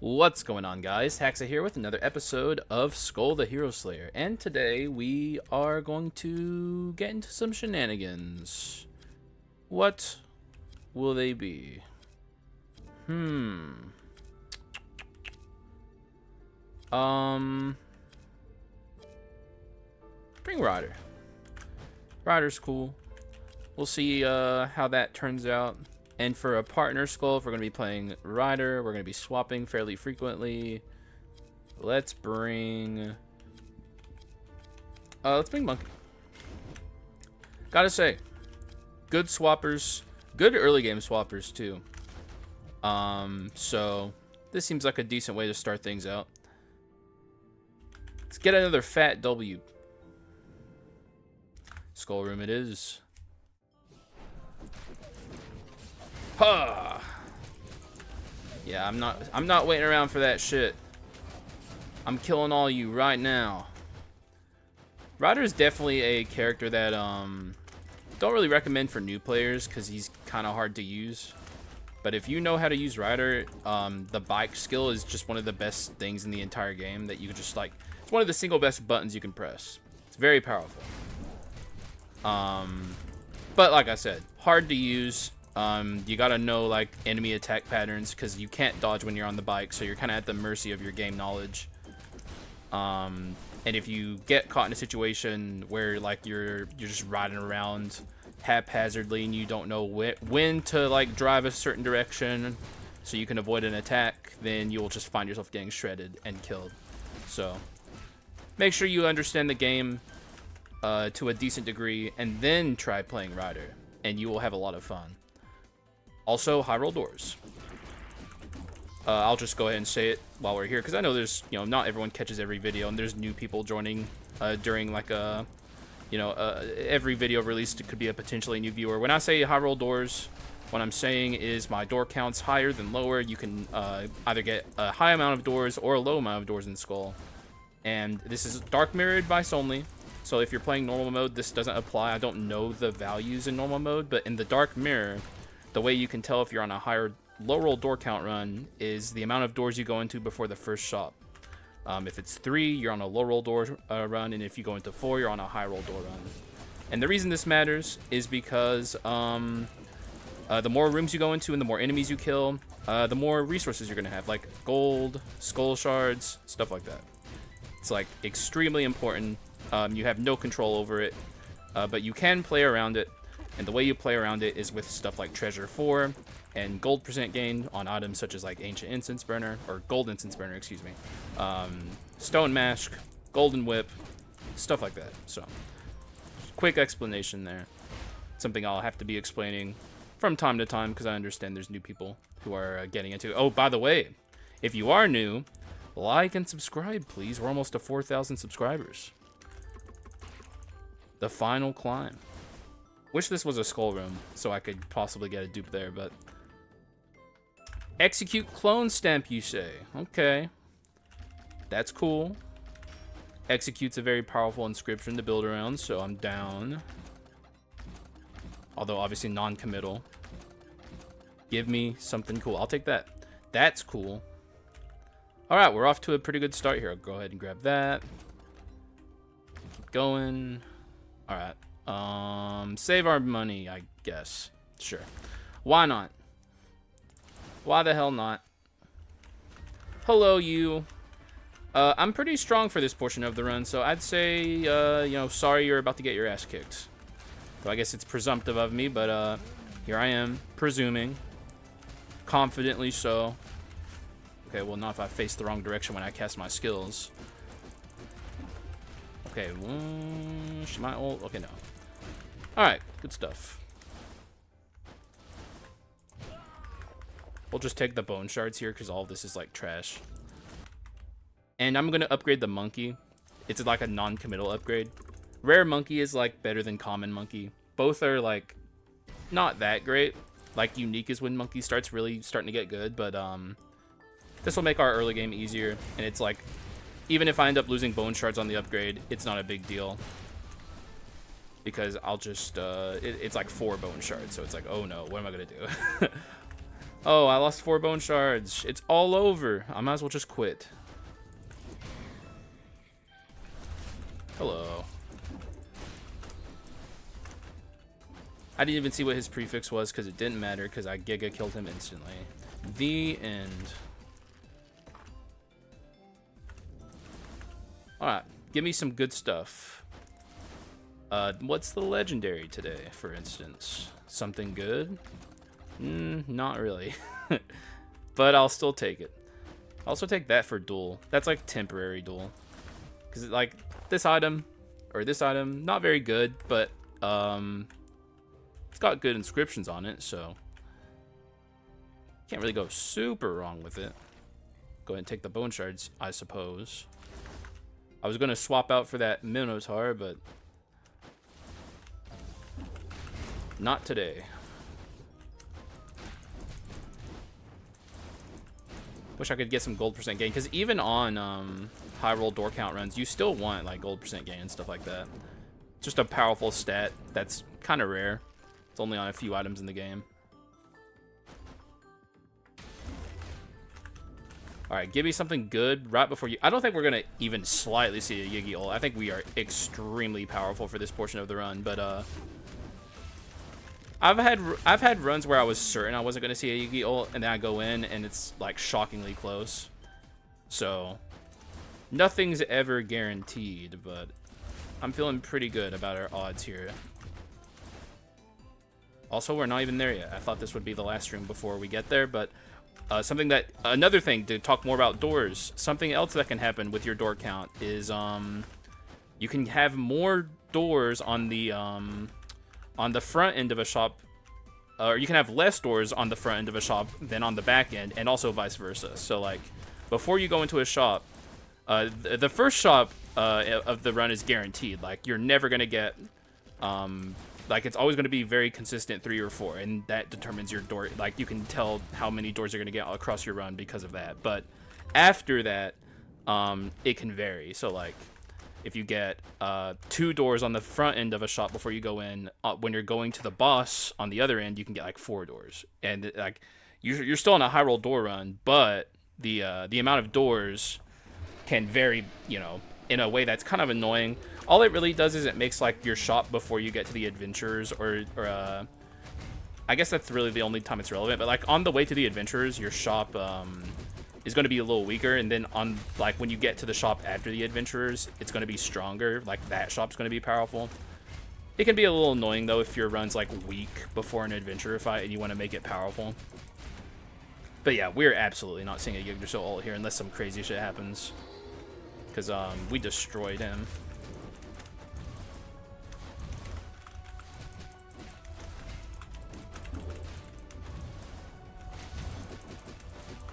What's going on, guys? Haxa here with another episode of Skul the Hero Slayer, and today we are going to get into some shenanigans. What will they be? Bring Ryder. Ryder's cool. We'll see how that turns out. And for a partner Skul, if we're going to be playing Ryder, we're going to be swapping fairly frequently. Let's bring Monkey. Gotta say, good swappers, good early game swappers too. So this seems like a decent way to start things out. Let's get another fat W. Skul room it is. Huh. Yeah, I'm not waiting around for that shit. I'm killing all you right now. Ryder is definitely a character that don't really recommend for new players because he's kind of hard to use. But if you know how to use Ryder, the bike skill is just one of the best things in the entire game that you can just like. It's one of the single best buttons you can press. It's very powerful. But like I said, hard to use. You gotta know like enemy attack patterns because you can't dodge when you're on the bike, so you're kind of at the mercy of your game knowledge. And if you get caught in a situation where like you're just riding around haphazardly and you don't know when to like drive a certain direction so you can avoid an attack, then you'll just find yourself getting shredded and killed. So make sure you understand the game to a decent degree and then try playing Ryder, and you will have a lot of fun. Also, high roll doors. I'll just go ahead and say it while we're here, because I know there's, not everyone catches every video, and there's new people joining during like a, every video released could be a potentially new viewer. When I say high roll doors, what I'm saying is my door count's higher than lower. You can either get a high amount of doors or a low amount of doors in Skul. And this is dark mirror advice only. So if you're playing normal mode, this doesn't apply. I don't know the values in normal mode, but in the dark mirror, the way you can tell if you're on a higher low roll door count run is the amount of doors you go into before the first shop. If it's 3, you're on a low roll door run, and if you go into 4, you're on a high roll door run. And the reason this matters is because the more rooms you go into and the more enemies you kill, the more resources you're going to have, like gold, skull shards, stuff like that. It's like extremely important. You have no control over it, but you can play around it. And the way you play around it is with stuff like Treasure 4 and gold % gain on items such as like Ancient Incense Burner, or Gold Incense Burner, excuse me. Stone Mask, Golden Whip, stuff like that. So, quick explanation there. Something I'll have to be explaining from time to time because I understand there's new people who are getting into it. Oh, by the way, if you are new, like and subscribe, please. We're almost to 4,000 subscribers. The final climb. Wish this was a Skul room so I could possibly get a dupe there, but execute clone stamp, you say? Okay, that's cool. Execute's a very powerful inscription to build around, so I'm down. Although obviously non-committal. Give me something cool. I'll take that. That's cool. All right, we're off to a pretty good start here. I'll go ahead and grab that. Keep going. All right. Save our money, I guess. Sure. Why not? Why the hell not? Hello, you. I'm pretty strong for this portion of the run, so I'd say, sorry you're about to get your ass kicked. So I guess it's presumptive of me, but, here I am, presuming. Confidently so. Okay, well, not if I face the wrong direction when I cast my skills. Okay, she might ult. Okay, no. Alright, good stuff. We'll just take the bone shards here because all of this is like trash. And I'm going to upgrade the monkey. It's like a non-committal upgrade. Rare monkey is like better than common monkey. Both are like not that great. Like unique is when monkey starts really starting to get good, but this will make our early game easier. And it's like, even if I end up losing bone shards on the upgrade, it's not a big deal. Because I'll just, it's like 4 bone shards, so it's like, oh no, what am I going to do? Oh, I lost 4 bone shards. It's all over. I might as well just quit. Hello. I didn't even see what his prefix was because it didn't matter because I Giga killed him instantly. The end. Alright, give me some good stuff. What's the legendary today, for instance? Something good? Not really. But I'll still take it. I'll also take that for duel. That's like temporary duel. Because like this item, or this item, not very good, but it's got good inscriptions on it, so can't really go super wrong with it. Go ahead and take the bone shards, I suppose. I was going to swap out for that Minotaur, but not today. Wish I could get some gold percent gain, because even on high roll door count runs, you still want like gold percent gain and stuff like that. Just a powerful stat that's kind of rare. It's only on a few items in the game. Alright, give me something good right before you... I don't think we're going to even slightly see a Yigi ult. I think we are extremely powerful for this portion of the run, but I've had runs where I was certain I wasn't going to see a Yigi ult, and then I go in, and it's, like, shockingly close. So, nothing's ever guaranteed, but I'm feeling pretty good about our odds here. Also, we're not even there yet. I thought this would be the last stream before we get there, but another thing to talk more about doors, something else that can happen with your door count is you can have more doors on the front end of a shop, or you can have less doors on the front end of a shop than on the back end, and also vice versa. So like before you go into a shop, the first shop of the run is guaranteed. Like you're never gonna get like it's always going to be very consistent 3 or 4, and that determines your door. Like you can tell how many doors you're going to get across your run because of that. But after that, it can vary. So like if you get 2 doors on the front end of a shop before you go in, when you're going to the boss on the other end, you can get like 4 doors. And like you're still on a high roll door run, but the amount of doors can vary, you know, in a way that's kind of annoying. All it really does is it makes like your shop before you get to the adventurers, or I guess that's really the only time it's relevant. But like on the way to the adventurers, your shop is going to be a little weaker, and then on like when you get to the shop after the adventurers, it's going to be stronger. Like that shop's going to be powerful. It can be a little annoying though if your run's like weak before an adventurer fight and you want to make it powerful. But yeah, we're absolutely not seeing a Yggdrasil ult here unless some crazy shit happens, because we destroyed him.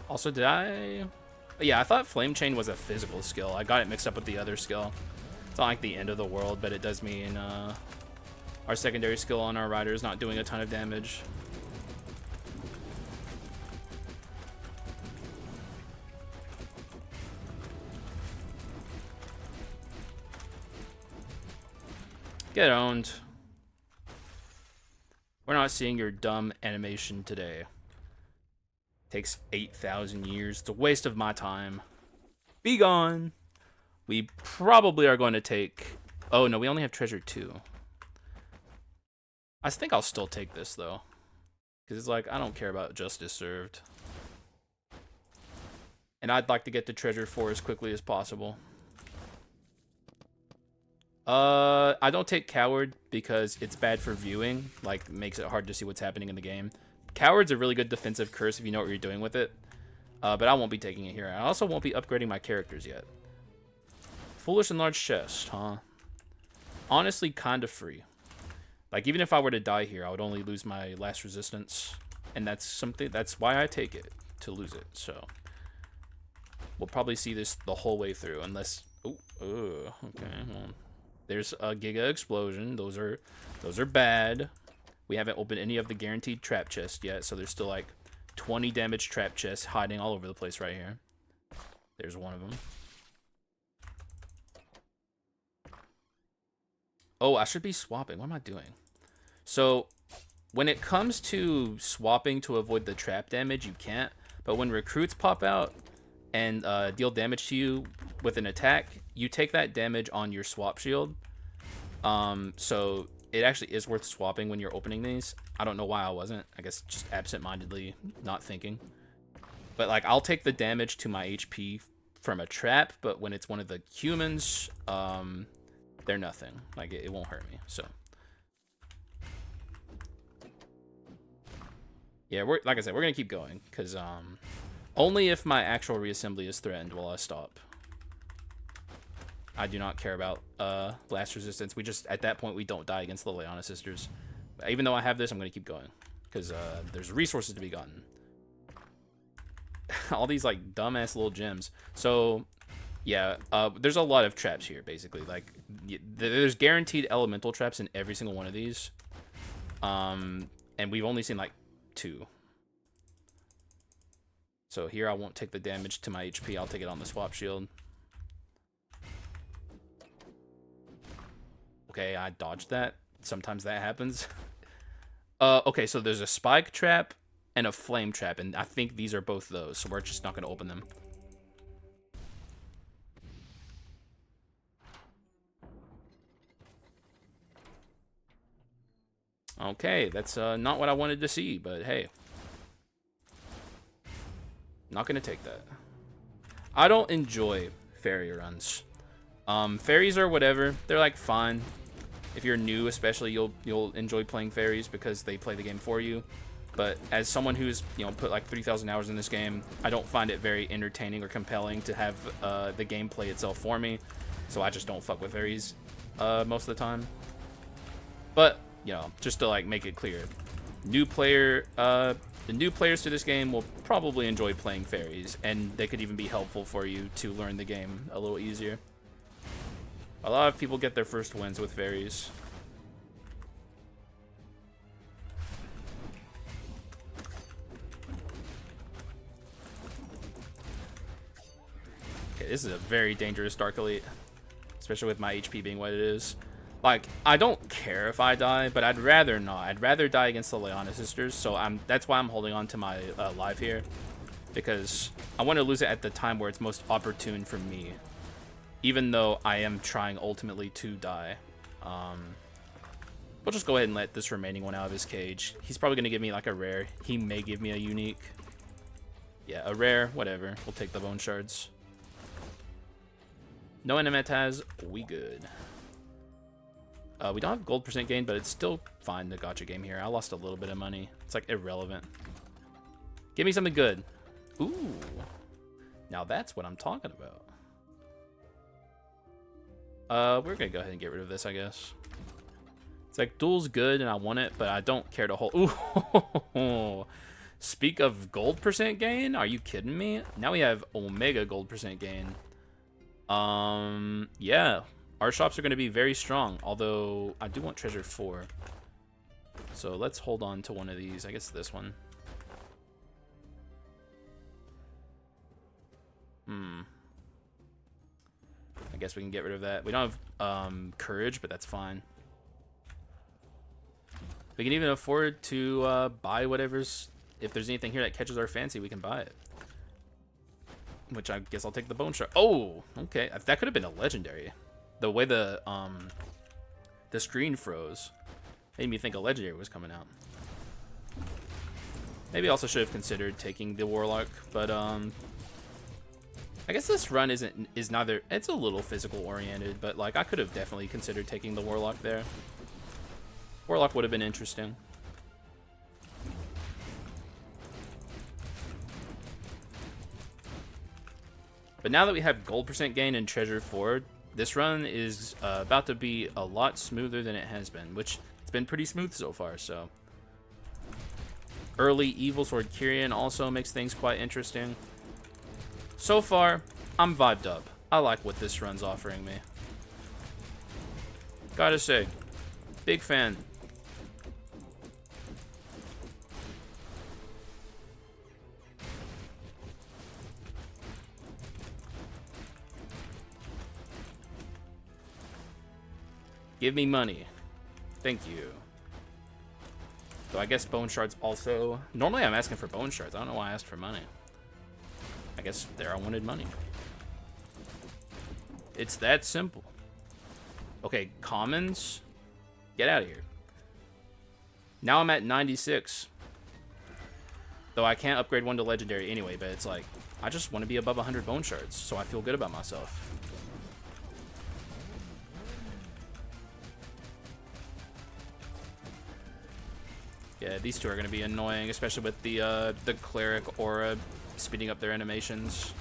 Also, did I... Yeah, I thought Flame Chain was a physical skill. I got it mixed up with the other skill. It's not like the end of the world, but it does mean our secondary skill on our rider is not doing a ton of damage. Get owned. We're not seeing your dumb animation today. Takes 8,000 years. It's a waste of my time. Be gone. We probably are going to take... Oh, no, we only have treasure 2. I think I'll still take this, though. Because it's like, I don't care about justice served. And I'd like to get to treasure 4 as quickly as possible. I don't take Coward because it's bad for viewing. Like, makes it hard to see what's happening in the game. Coward's a really good defensive curse if you know what you're doing with it. But I won't be taking it here. I also won't be upgrading my characters yet. Foolish Enlarged Chest, huh? Honestly, kind of free. Like, even if I were to die here, I would only lose my last resistance. And that's why I take it, to lose it. So, we'll probably see this the whole way through, unless... Oh, okay, well... There's a Giga Explosion. Those are bad. We haven't opened any of the guaranteed trap chests yet, so there's still like 20 damage trap chests hiding all over the place right here. There's one of them. Oh, I should be swapping. What am I doing? So, when it comes to swapping to avoid the trap damage, you can't. But when recruits pop out and deal damage to you with an attack, you take that damage on your swap shield. So it actually is worth swapping when you're opening these. I don't know why I wasn't. I guess just absent-mindedly not thinking. But like, I'll take the damage to my HP from a trap, but when it's one of the humans, they're nothing. Like, it won't hurt me. So yeah, like I said, we're gonna keep going because only if my actual reassembly is threatened will I stop. I do not care about blast resistance. We just, at that point, we don't die against the Leiana sisters. But even though I have this, I'm going to keep going. Because there's resources to be gotten. All these, like, dumbass little gems. So, yeah, there's a lot of traps here, basically. Like, there's guaranteed elemental traps in every single one of these. And we've only seen, like, 2. So here I won't take the damage to my HP. I'll take it on the swap shield. Okay, I dodged that. Sometimes that happens. Okay, so there's a spike trap and a flame trap, and I think these are both those, so we're just not going to open them. Okay, that's not what I wanted to see, but hey. Not going to take that. I don't enjoy fairy runs. Fairies are whatever. They're like fine. If you're new, especially, you'll enjoy playing fairies because they play the game for you. But as someone who's, you know, put like 3,000 hours in this game, I don't find it very entertaining or compelling to have the game play itself for me. So I just don't fuck with fairies most of the time. But, you know, just to like make it clear, the new players to this game will probably enjoy playing fairies, and they could even be helpful for you to learn the game a little easier. A lot of people get their first wins with fairies. Okay, this is a very dangerous Dark Elite, especially with my HP being what it is. Like, I don't care if I die, but I'd rather not. I'd rather die against the Leiana sisters, so that's why I'm holding on to my life here, because I want to lose it at the time where it's most opportune for me. Even though I am trying ultimately to die. We'll just go ahead and let this remaining one out of his cage. He's probably going to give me like a rare. He may give me a unique. Yeah, a rare, whatever. We'll take the bone shards. No Enemetaz, we good. We don't have gold percent gain, but it's still fine, the gacha game here. I lost a little bit of money. It's like irrelevant. Give me something good. Ooh. Now that's what I'm talking about. We're gonna go ahead and get rid of this, I guess. It's like, duel's good and I want it, but I don't care to hold. Ooh. Speak of gold percent gain, are you kidding me? Now we have omega gold percent gain. Yeah, our shops are gonna be very strong, although I do want treasure 4. So let's hold on to one of these. I guess this one. I guess we can get rid of that. We don't have courage, but that's fine. We can even afford to buy whatever's... If there's anything here that catches our fancy, we can buy it. Which I guess I'll take the bone shard. Oh, okay. That could have been a legendary. The way the screen froze made me think a legendary was coming out. Maybe I also should have considered taking the warlock, but I guess this run is neither. It's a little physical oriented, but like I could have definitely considered taking the warlock there. Warlock would have been interesting. But now that we have gold percent gain and treasure 4, this run is about to be a lot smoother than it has been, which it's been pretty smooth so far. So early Evil Sword Kyrian also makes things quite interesting. So far, I'm vibed up. I like what this run's offering me. Gotta say, big fan. Give me money. Thank you. So I guess bone shards also... Normally I'm asking for bone shards. I don't know why I asked for money. I guess there I wanted money. It's that simple. Okay, commons. Get out of here. Now I'm at 96. Though I can't upgrade one to legendary anyway, but it's like, I just want to be above 100 bone shards, so I feel good about myself. Yeah, these two are going to be annoying, especially with the cleric aura speeding up their animations.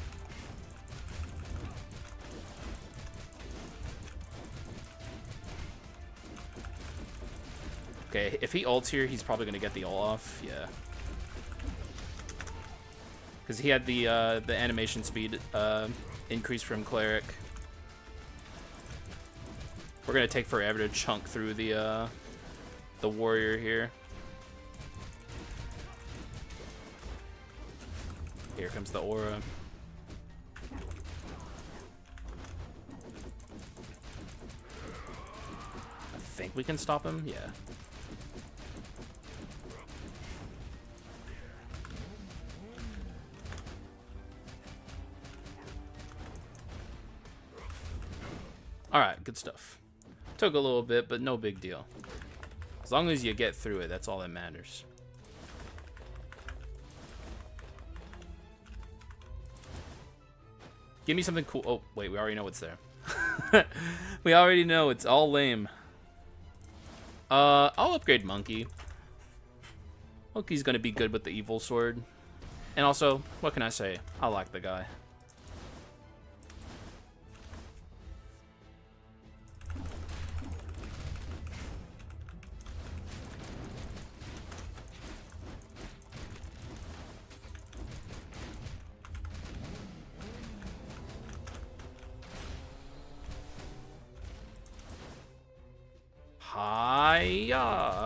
Okay, if he ults here, he's probably going to get the ult off. Yeah. Because he had the animation speed increase from cleric. We're going to take forever to chunk through the warrior here. Here comes the aura. I think we can stop him. Yeah. Alright, good stuff. Took a little bit, but no big deal. As long as you get through it, that's all that matters. Give me something cool. Oh, wait, we already know what's there. We already know, it's all lame. I'll upgrade Monkey. Monkey's gonna be good with the evil sword. And also, what can I say? I like the guy.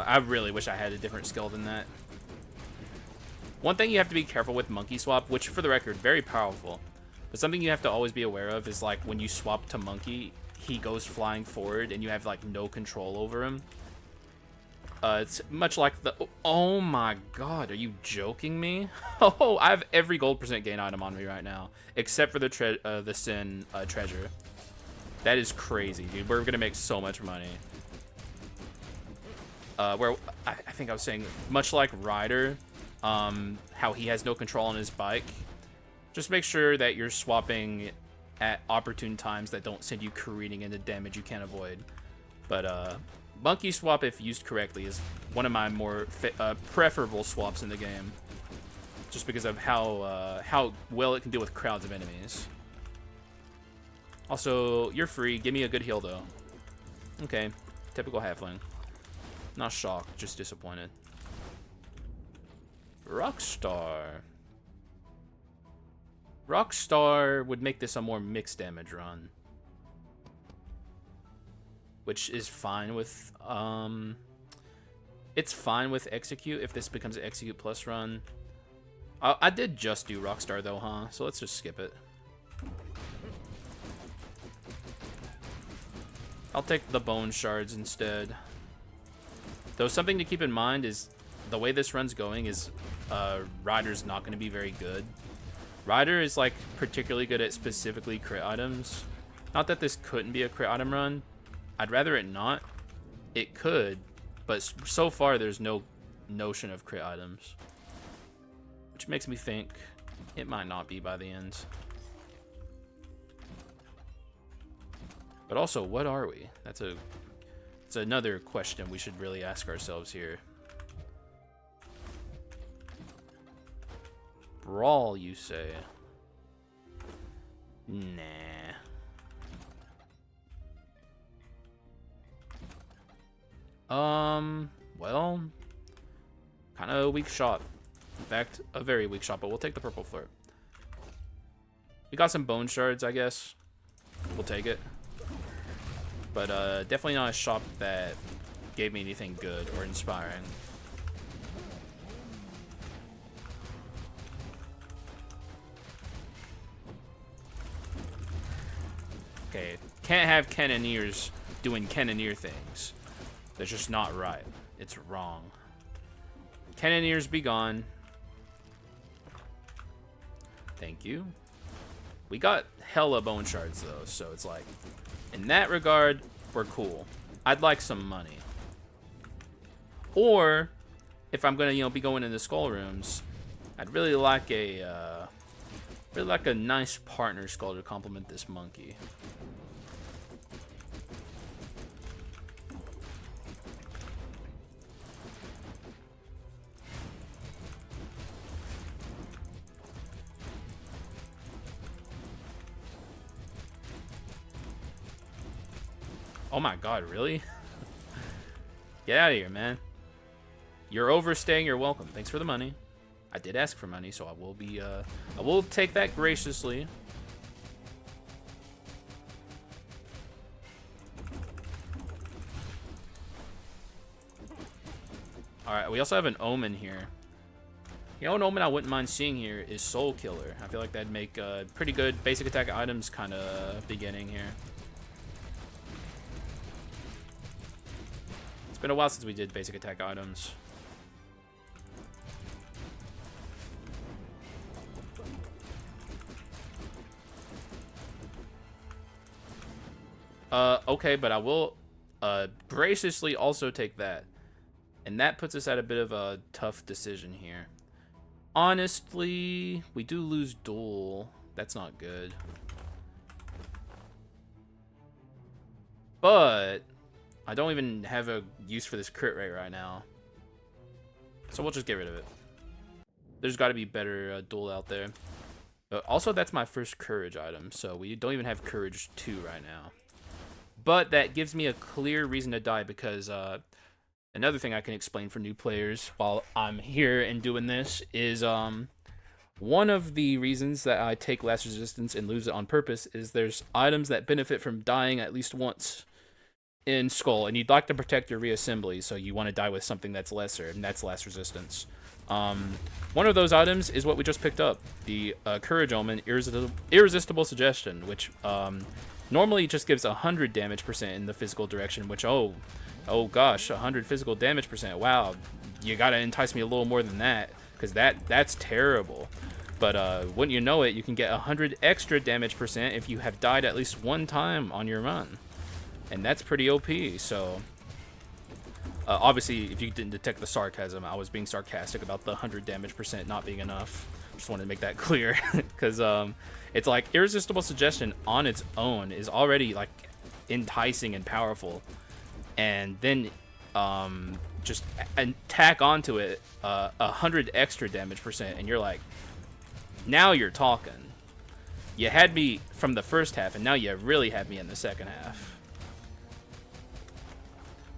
I really wish I had a different skill than that. One thing you have to be careful with Monkey Swap, which for the record, very powerful, but something you have to always be aware of is like when you swap to Monkey, he goes flying forward and you have like no control over him. It's much like the... Oh my god, are you joking me? Oh, I have every gold % gain item on me right now, except for the Sin treasure. That is crazy, dude. We're gonna make so much money. Where I think I was saying, much like Ryder, how he has no control on his bike, just make sure that you're swapping at opportune times that don't send you careening into damage you can't avoid. But Monkey Swap, if used correctly, is one of my more preferable swaps in the game, just because of how well it can deal with crowds of enemies. Also, you're free. Give me a good heal, though. Okay, typical halfling. Not shocked, just disappointed. Rockstar. Rockstar would make this a more mixed damage run, which is fine with it's fine with Execute if this becomes an Execute plus run. I did just do Rockstar though, huh? So let's just skip it. I'll take the bone shards instead. Though something to keep in mind is the way this run's going is Ryder's not going to be very good. Ryder is like particularly good at specifically crit items. Not that this couldn't be a crit item run. I'd rather it not. It could, but so far there's no notion of crit items, which makes me think it might not be by the end. But also, what are we? It's another question we should really ask ourselves here. Brawl, you say? Nah. Well, kind of a weak shot. In fact, a very weak shot, but we'll take the purple flirt. We got some bone shards, I guess. We'll take it. But definitely not a shop that gave me anything good or inspiring. Okay, can't have cannoneers doing cannoneer things. That's just not right. It's wrong. Cannoneers be gone. Thank you. We got hella bone shards though, so it's like, in that regard, we're cool. I'd like some money. Or, if I'm gonna, you know, be going into skull rooms, I'd really like a nice partner skull to complement this monkey. Oh my god, really? Get out of here, man. You're overstaying, you're welcome. Thanks for the money. I did ask for money, so I will take that graciously. Alright, we also have an Omen here. You know, an Omen I wouldn't mind seeing here is Soul Killer. I feel like that'd make pretty good basic attack items kind of beginning here. It's been a while since we did basic attack items. Okay, but I will graciously also take that. And that puts us at a bit of a tough decision here. Honestly, we do lose Duel. That's not good. But I don't even have a use for this crit rate right now. So we'll just get rid of it. There's got to be better Duel out there. But also, that's my first courage item. So we don't even have courage 2 right now. But that gives me a clear reason to die because another thing I can explain for new players while I'm here and doing this is one of the reasons that I take last resistance and lose it on purpose is there's items that benefit from dying at least once in Skul, and you'd like to protect your reassembly, so you want to die with something that's lesser, and that's last resistance. One of those items is what we just picked up, the Courage Omen Irresistible Suggestion, which normally just gives 100 damage percent in the physical direction, which, oh gosh, 100 physical damage percent. Wow, you gotta entice me a little more than that, because that's terrible. But wouldn't you know it, you can get 100 extra damage percent if you have died at least one time on your run. And that's pretty OP, so... obviously, if you didn't detect the sarcasm, I was being sarcastic about the 100 damage percent not being enough. Just wanted to make that clear, because it's like, Irresistible Suggestion on its own is already, like, enticing and powerful. And then just tack onto it 100 extra damage percent, and you're like, now you're talking. You had me from the first half, and now you really had me in the second half.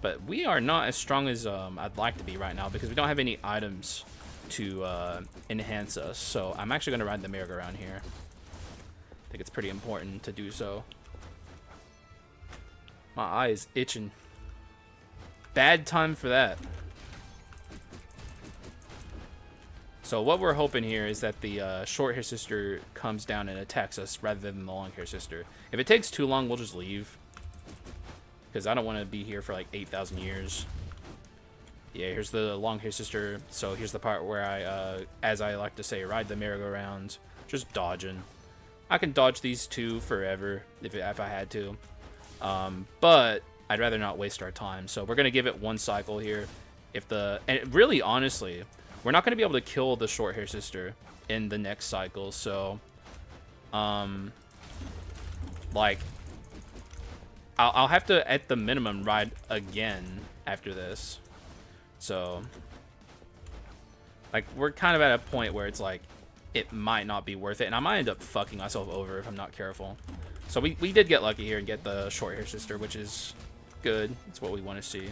But we are not as strong as I'd like to be right now because we don't have any items to enhance us. So I'm actually going to ride the merry-go-round here. I think it's pretty important to do so. My eye is itching. Bad time for that. So what we're hoping here is that the short-hair sister comes down and attacks us rather than the long-hair sister. If it takes too long, we'll just leave. Because I don't want to be here for like 8,000 years. Yeah, here's the long-hair sister. So here's the part where I, as I like to say, ride the merry-go-round. Just dodging. I can dodge these two forever if I had to. But I'd rather not waste our time. So we're going to give it one cycle here. And really, honestly, we're not going to be able to kill the short-hair sister in the next cycle. So, like... I'll have to, at the minimum, ride again after this. So, like, we're kind of at a point where it's like, it might not be worth it. And I might end up fucking myself over if I'm not careful. So we did get lucky here and get the short-hair sister, which is good. It's what we want to see.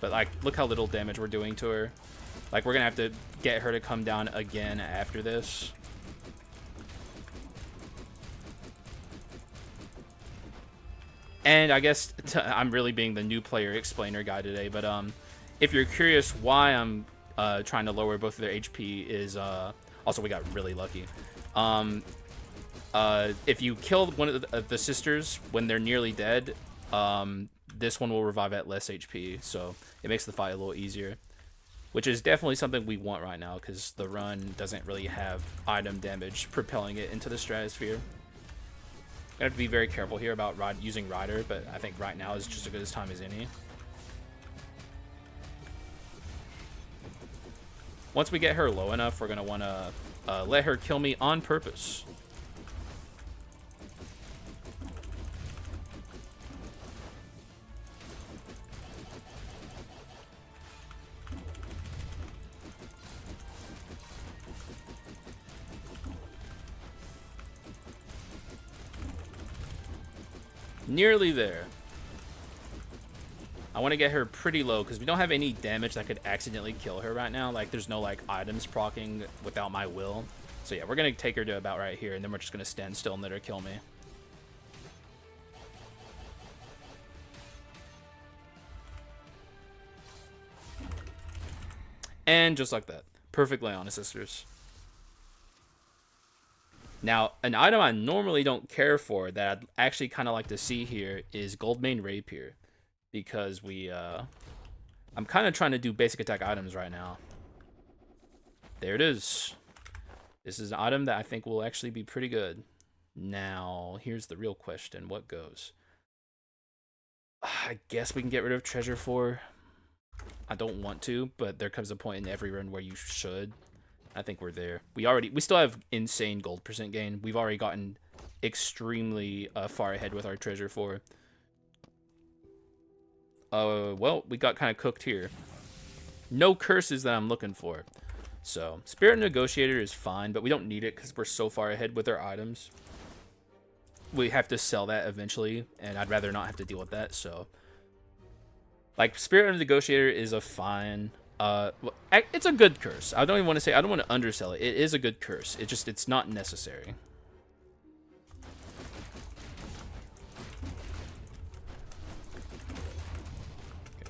But, like, look how little damage we're doing to her. Like, we're going to have to get her to come down again after this. And I guess I'm really being the new player explainer guy today, but if you're curious why I'm trying to lower both of their HP is also we got really lucky. If you kill one of the sisters when they're nearly dead, this one will revive at less HP, so it makes the fight a little easier. Which is definitely something we want right now, because the run doesn't really have item damage propelling it into the stratosphere. I have to be very careful here about using Rider, but I think right now is just as good a time as any. Once we get her low enough, we're going to want to let her kill me on purpose. Nearly there. I want to get her pretty low because we don't have any damage that could accidentally kill her right now. Like, there's no, like, items proccing without my will. So, yeah, we're going to take her to about right here, and then we're just going to stand still and let her kill me. And just like that. Perfect Leiana sisters. Now, an item I normally don't care for that I'd actually kind of like to see here is Goldmane Rapier. Because I'm kind of trying to do basic attack items right now. There it is. This is an item that I think will actually be pretty good. Now, here's the real question. What goes? I guess we can get rid of Treasure 4. I don't want to, but there comes a point in every run where you should. I think we're there. We still have insane gold percent gain. We've already gotten extremely far ahead with our Treasure 4. Well, we got kind of cooked here. No curses that I'm looking for. So, Spirit Negotiator is fine, but we don't need it because we're so far ahead with our items. We have to sell that eventually, and I'd rather not have to deal with that, so... Like, Spirit Negotiator is a fine... it's a good curse. I don't even want to say... I don't want to undersell it. It is a good curse. It's not necessary.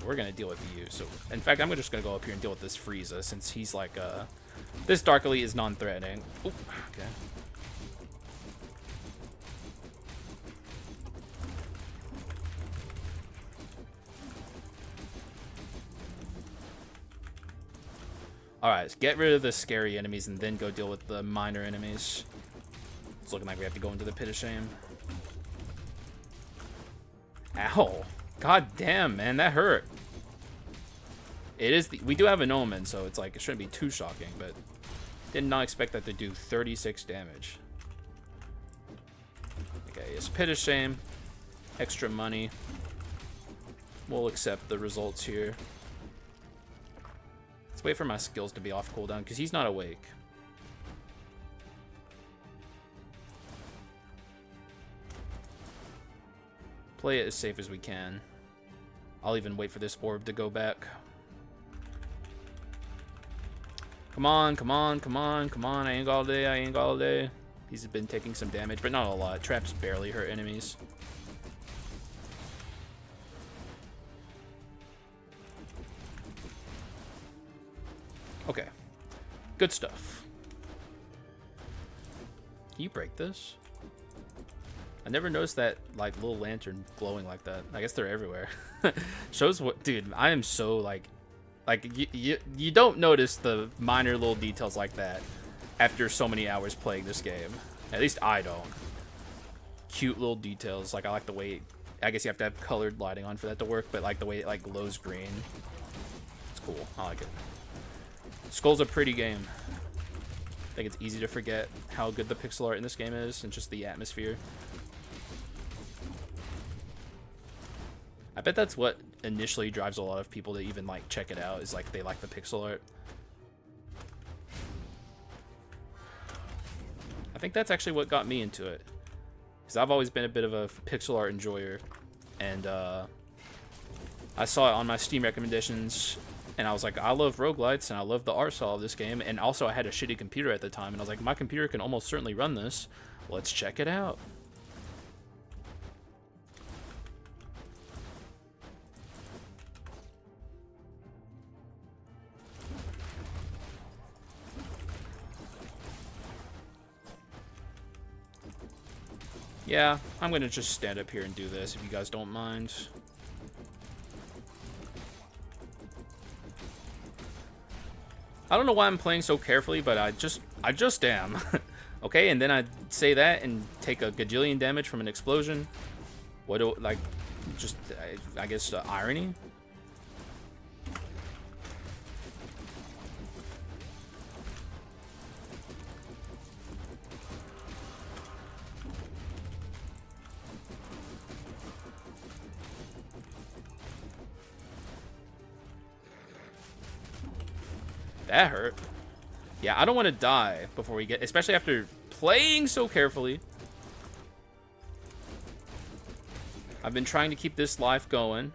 We're going to deal with you. So, in fact, I'm just going to go up here and deal with this Frieza, since he's like, this Dark Elite is non-threatening. Okay. Alright, let's get rid of the scary enemies and then go deal with the minor enemies. It's looking like we have to go into the Pit of Shame. Ow. God damn, man, that hurt. We do have an Omen, so it's like, it shouldn't be too shocking, but did not expect that to do 36 damage. Okay, it's Pit of Shame. Extra money. We'll accept the results here. Let's wait for my skills to be off cooldown, because he's not awake. Play it as safe as we can. I'll even wait for this orb to go back. Come on, come on, come on, come on. I ain't got all day, I ain't got all day. He's been taking some damage, but not a lot. Traps barely hurt enemies. Okay. Good stuff. Can you break this? I never noticed that, like, little lantern glowing like that. I guess they're everywhere. Shows what... Dude, I am so, like, you don't notice the minor little details like that after so many hours playing this game. At least I don't. Cute little details. Like, I like the way... I guess you have to have colored lighting on for that to work, but, like, the way it, like, glows green. It's cool. I like it. Skul's a pretty game. I think it's easy to forget how good the pixel art in this game is and just the atmosphere. I bet that's what initially drives a lot of people to even, like, check it out, is, like, they like the pixel art. I think that's actually what got me into it. Because I've always been a bit of a pixel art enjoyer. And, I saw it on my Steam recommendations, and I was like, I love roguelites, and I love the art style of this game, and also I had a shitty computer at the time, and I was like, my computer can almost certainly run this. Let's check it out. Yeah, I'm gonna just stand up here and do this if you guys don't mind. I don't know why I'm playing so carefully, but I just am. Okay, and then I say that and take a gajillion damage from an explosion. What do, like, just, I guess, irony? That hurt. Yeah, I don't want to die before we get, especially after playing so carefully. I've been trying to keep this life going.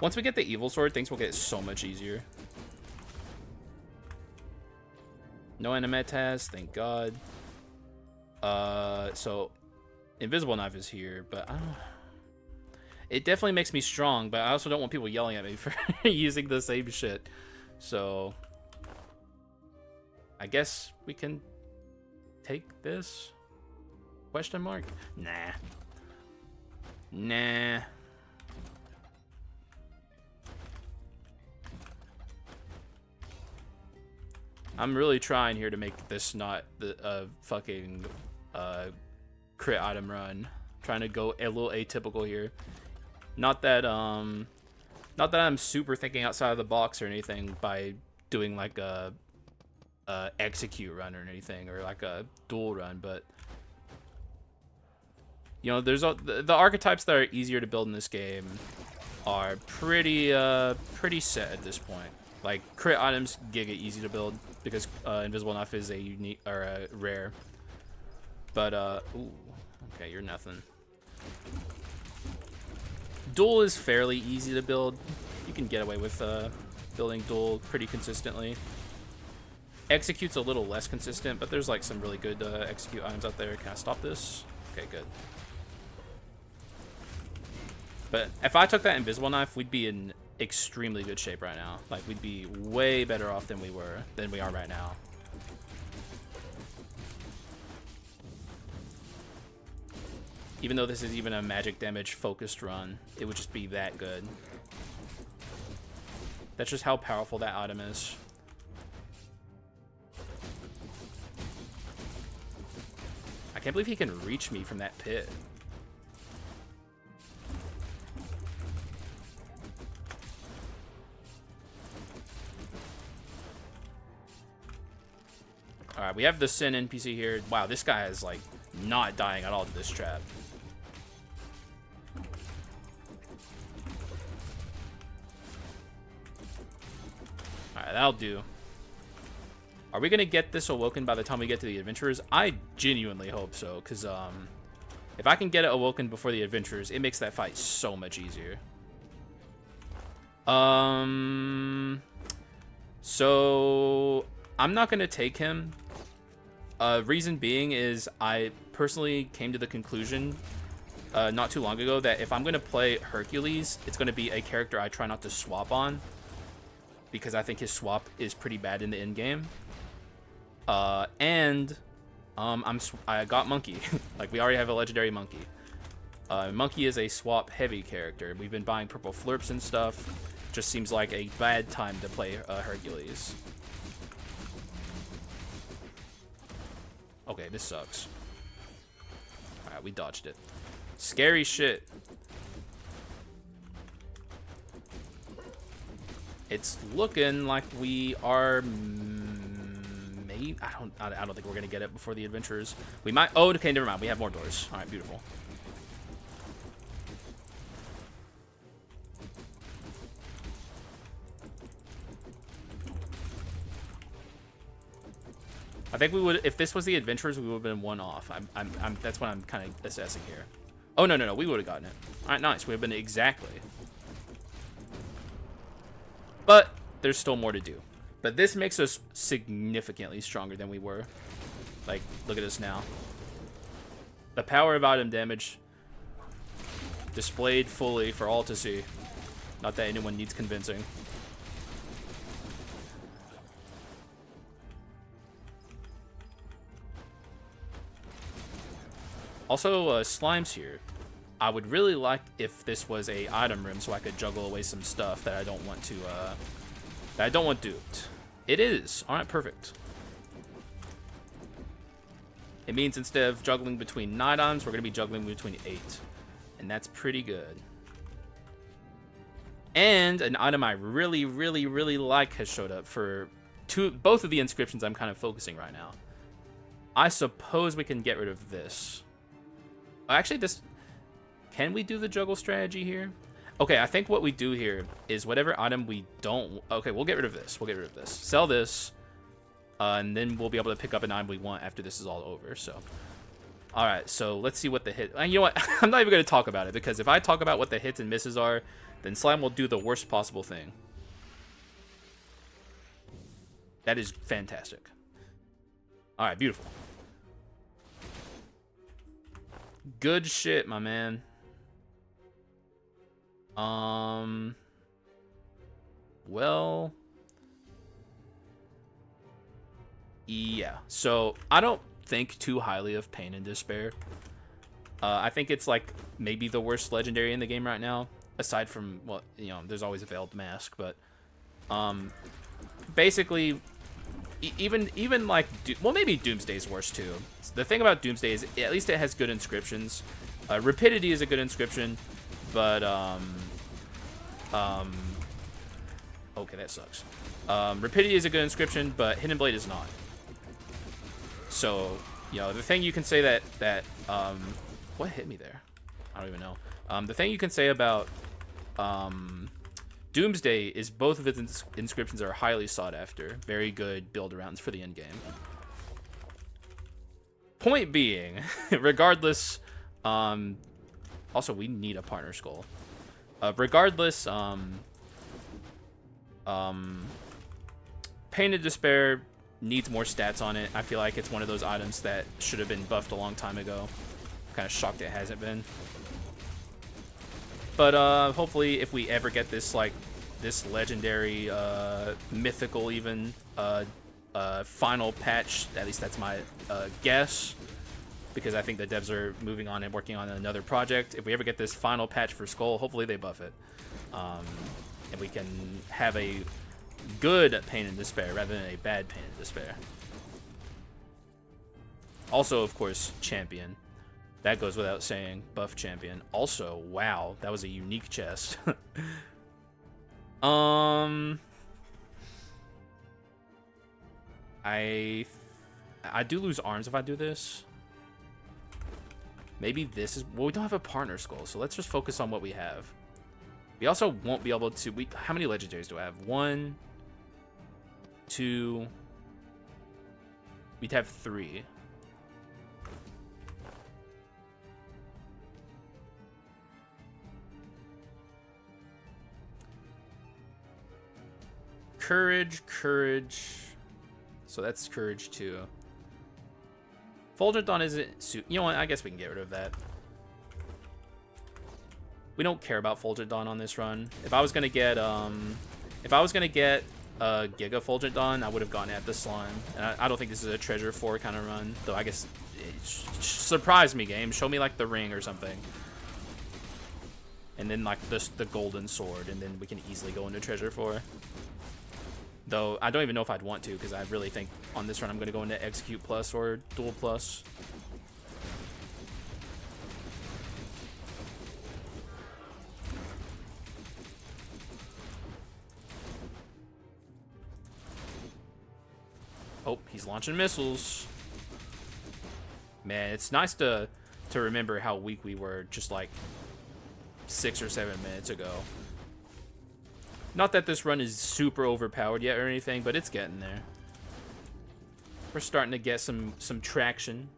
Once we get the evil sword, things will get so much easier. No animetas, thank God. So invisible knife is here, but I don't. It definitely makes me strong, but I also don't want people yelling at me for using the same shit. So I guess we can take this? Question mark? Nah. Nah. I'm really trying here to make this not the fucking crit item run. Trying to go a little atypical here. Not that I'm super thinking outside of the box or anything by doing like a execute run or anything, or like a duel run, but you know, there's the archetypes that are easier to build in this game are pretty set at this point. Like crit items giga easy to build because invisible knife is a unique or a rare. But ooh, okay, you're nothing. Duel is fairly easy to build. You can get away with building duel pretty consistently. Execute's a little less consistent, but there's like some really good execute items out there. Can I stop this? Okay, good. But if I took that invisible knife, we'd be in extremely good shape right now. Like, we'd be way better off than we are right now. Even though this is even a magic damage focused run, it would just be that good. That's just how powerful that item is. I can't believe he can reach me from that pit. Alright, we have the Sin NPC here. Wow, this guy is like not dying at all to this trap. Alright, that'll do. Are we gonna get this awoken by the time we get to the adventurers? I genuinely hope so, because if I can get it awoken before the adventurers, it makes that fight so much easier. So I'm not gonna take him. Reason being is I personally came to the conclusion not too long ago that if I'm gonna play Hercules, it's gonna be a character I try not to swap on, because I think his swap is pretty bad in the end game. I got Monkey. Like, we already have a legendary Monkey. Monkey is a swap heavy character. We've been buying purple flirps and stuff. Just seems like a bad time to play Hercules. Okay, this sucks. Alright, we dodged it. Scary shit. It's looking like we are maybe, I don't think we're gonna get it before the adventurers. We might. Oh, okay, never mind. We have more doors. All right, beautiful. I think we would, if this was the adventurers, we would have been one off. That's what I'm kind of assessing here. Oh no, we would have gotten it. All right, nice. We have been exactly. But there's still more to do. But this makes us significantly stronger than we were. Like, look at us now. The power of item damage displayed fully for all to see. Not that anyone needs convincing. Also, Slime's here. I would really like if this was a item room so I could juggle away some stuff that I don't want to, duped. It is. All right, perfect. It means instead of juggling between 9 items, we're going to be juggling between 8. And that's pretty good. And an item I really, really, really like has showed up for both of the inscriptions I'm kind of focusing right now. I suppose we can get rid of this. Actually, this... Can we do the juggle strategy here? Okay, I think what we do here is whatever item we don't... Okay, we'll get rid of this. We'll get rid of this. Sell this. And then we'll be able to pick up an item we want after this is all over, so... Alright, so let's see what the hit... And you know what? I'm not even going to talk about it, because if I talk about what the hits and misses are, then Slime will do the worst possible thing. That is fantastic. Alright, beautiful. Good shit, my man. Well... Yeah, so I don't think too highly of Pain and Despair. I think it's like maybe the worst legendary in the game right now, aside from, well, you know, there's always a Veiled Mask, but basically even like well, maybe Doomsday's worse too. The thing about Doomsday is at least it has good inscriptions. Rapidity is a good inscription, but okay, that sucks. Rapidity is a good inscription, but Hidden Blade is not. So, you know, the thing you can say that what hit me there? I don't even know. The thing you can say about Doomsday is both of its inscriptions are highly sought after. Very good build arounds for the end game. Point being, regardless, also we need a partner skull. Regardless, Pain and Despair needs more stats on it. I feel like it's one of those items that should have been buffed a long time ago. Kind of shocked it hasn't been. But hopefully if we ever get this like this legendary mythical even final patch, at least that's my guess, because I think the devs are moving on and working on another project. If we ever get this final patch for Skul, hopefully they buff it, and we can have a good Pain and Despair rather than a bad Pain and Despair. Also, of course, Champion. That goes without saying. Buff Champion. Also, wow, that was a unique chest. I do lose arms if I do this. Maybe this is... Well, we don't have a partner skull, so let's just focus on what we have. We also won't be able to... How many legendaries do I have? 1, 2... We'd have 3. Courage. So that's Courage 2. Fulgent Dawn isn't... You know what? I guess we can get rid of that. We don't care about Fulgent Dawn on this run. If I was gonna get Giga Fulgent Dawn, I would have gone at the slime. And I don't think this is a Treasure 4 kind of run, though. I guess surprise me, game. Show me like the ring or something, and then like the golden sword, and then we can easily go into Treasure 4. Though I don't even know if I'd want to, because I really think on this run I'm going to go into Execute Plus or Duel Plus. Oh, he's launching missiles. Man, it's nice to remember how weak we were just like 6 or 7 minutes ago. Not that this run is super overpowered yet or anything, but it's getting there. We're starting to get some traction.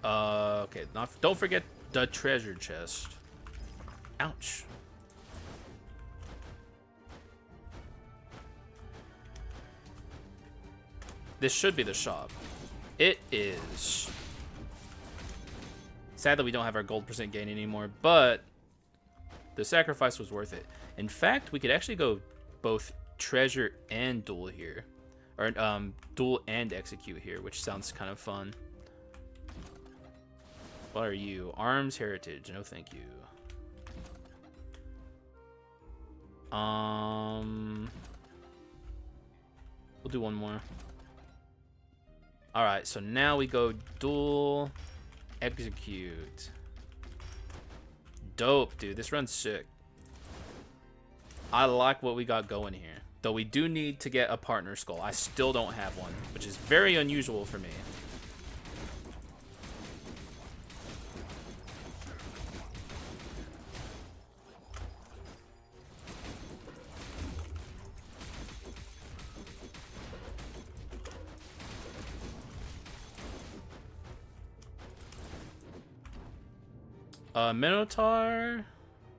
Okay, don't forget the treasure chest. Ouch. This should be the shop. It is. Sadly, we don't have our gold % gain anymore, but the sacrifice was worth it. In fact, we could actually go both treasure and duel here. Or duel and execute here, which sounds kind of fun. What are you? Arms heritage. No thank you. We'll do one more. Alright, so now we go duel, execute. Dope, dude. This run's sick. I like what we got going here. Though we do need to get a partner skull. I still don't have one, which is very unusual for me.